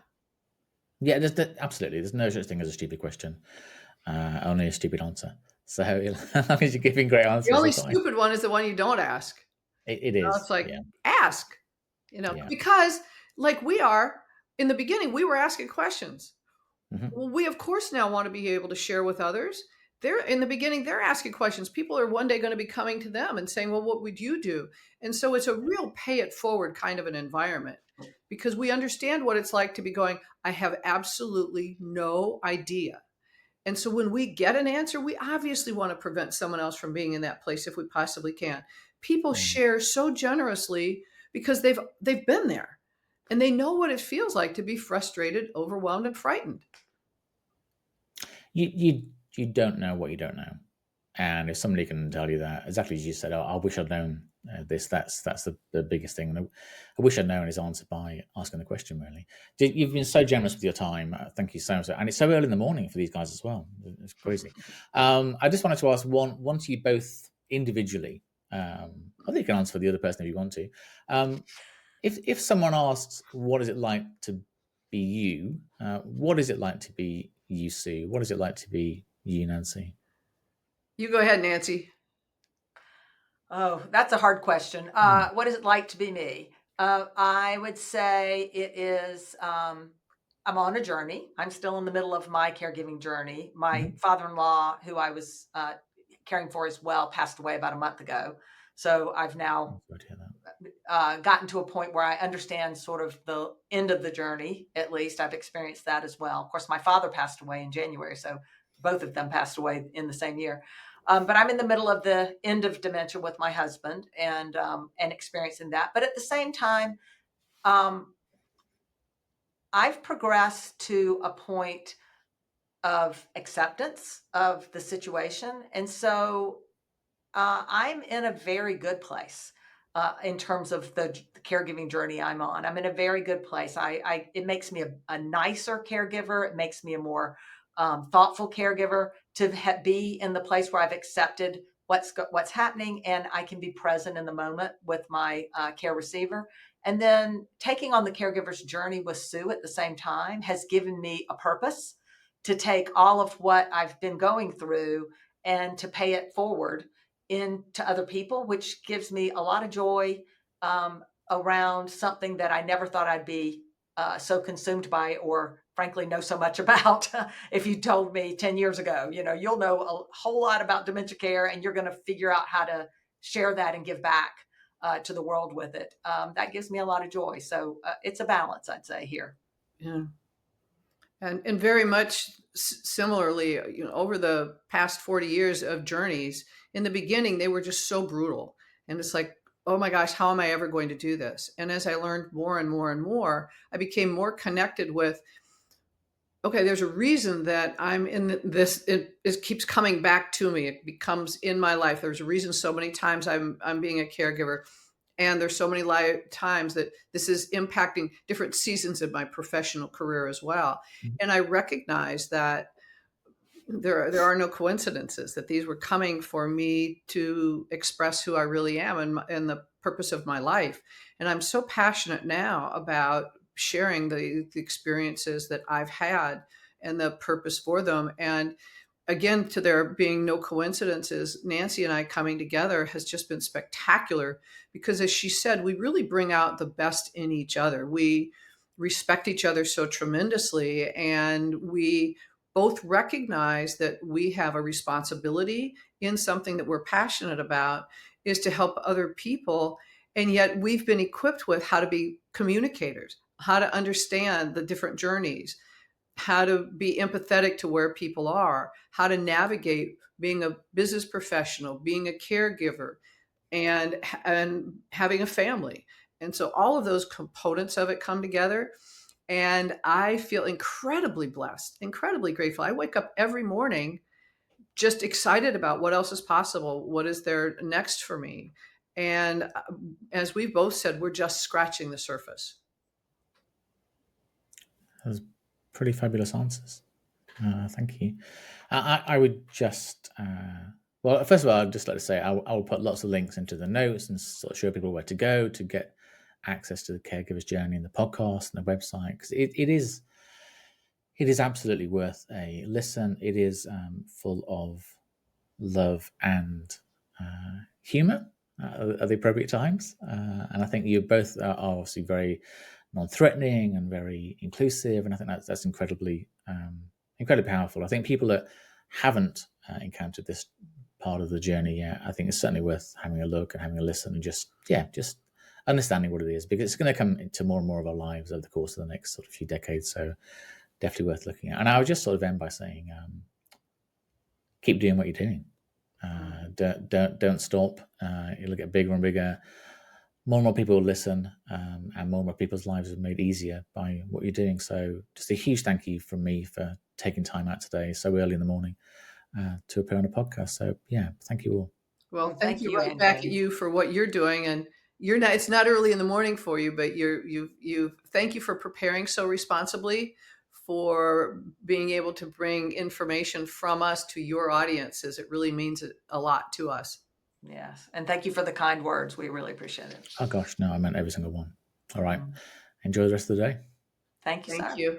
Absolutely. There's no such thing as a stupid question. Only a stupid answer. So as long as you're giving great answers. The only stupid one is the one you don't ask. It is. It's like, ask, because like we are in the beginning, we were asking questions. Well, we of course now want to be able to share with others. They're in the beginning, they're asking questions. People are one day going to be coming to them and saying, well, what would you do? And so it's a real pay it forward kind of an environment, because we understand what it's like to be going, I have absolutely no idea. And so when we get an answer, we obviously want to prevent someone else from being in that place if we possibly can. People share so generously because they've been there and they know what it feels like to be frustrated, overwhelmed, and frightened. You don't know what you don't know. And if somebody can tell you that, exactly as you said, I wish I'd known this, that's the biggest thing. And I wish I'd known is answered by asking the question, really. You've been so generous with your time. Thank you so much. And it's so early in the morning for these guys as well. It's crazy. I just wanted to ask one to you both individually. I think you can answer for the other person if you want to. If someone asks, what is it like to be you? What is it like to be you, Sue? What is it like to be you, Nancy? You go ahead, Nancy. Oh, that's a hard question. What is it like to be me? I would say it is, I'm on a journey. I'm still in the middle of my caregiving journey. My father-in-law, who I was caring for as well, passed away about a month ago. So I've now gotten to a point where I understand sort of the end of the journey. At least I've experienced that as well. Of course, my father passed away in January, so both of them passed away in the same year. But I'm in the middle of the end of dementia with my husband and experiencing that. But at the same time, I've progressed to a point of acceptance of the situation. And so I'm in a very good place in terms of the caregiving journey I'm on. I'm in a very good place. It makes me a nicer caregiver. It makes me a more thoughtful caregiver to be in the place where I've accepted what's happening and I can be present in the moment with my care receiver. And then taking on the caregiver's journey with Sue at the same time has given me a purpose to take all of what I've been going through and to pay it forward into other people, which gives me a lot of joy around something that I never thought I'd be so consumed by or frankly know so much about. If you told me 10 years ago, you'll know a whole lot about dementia care and you're going to figure out how to share that and give back to the world with it. That gives me a lot of joy. So it's a balance, I'd say, here. Yeah. And very much similarly, over the past 40 years of journeys, in the beginning, they were just so brutal. And it's like, oh my gosh, how am I ever going to do this? And as I learned more and more and more, I became more connected with, okay, there's a reason that I'm in this. It keeps coming back to me. It becomes in my life. There's a reason so many times I'm being a caregiver. And there's so many times that this is impacting different seasons of my professional career as well. And I recognize that there are no coincidences, that these were coming for me to express who I really am and the purpose of my life. And I'm so passionate now about sharing the experiences that I've had and the purpose for them. And again, to there being no coincidences, Nancy and I coming together has just been spectacular because, as she said, we really bring out the best in each other. We respect each other so tremendously, and we both recognize that we have a responsibility in something that we're passionate about, is to help other people. And yet we've been equipped with how to be communicators, how to understand the different journeys, how to be empathetic to where people are, how to navigate being a business professional, being a caregiver, and having a family. And so all of those components of it come together. And I feel incredibly blessed, incredibly grateful. I wake up every morning just excited about what else is possible. What is there next for me? And as we've both said, we're just scratching the surface. Those pretty fabulous answers. Thank you. I would just, well, first of all, I'd just like to say I will put lots of links into the notes and sort of show people where to go to get access to the Caregiver's Journey and the podcast and the website, because it is absolutely worth a listen. It is full of love and humor at the appropriate times. And I think you both are obviously very non-threatening and very inclusive. And I think that's incredibly powerful. I think people that haven't encountered this part of the journey yet, I think it's certainly worth having a look and having a listen and just understanding what it is, because it's going to come into more and more of our lives over the course of the next sort of few decades. So definitely worth looking at. And I would just sort of end by saying, keep doing what you're doing. Don't stop. It'll get bigger and bigger. More and more people will listen, and more and more people's lives are made easier by what you're doing. So just a huge thank you from me for taking time out today so early in the morning to appear on a podcast. So yeah, thank you all. Well, thank you right Andrew. back at you for what you're doing. And it's not early in the morning for you, but thank you for preparing so responsibly, for being able to bring information from us to your audiences. It really means a lot to us. Yes. And thank you for the kind words. We really appreciate it. Oh gosh, no, I meant every single one. All right. Enjoy the rest of the day. Thank you, Thank sir. you.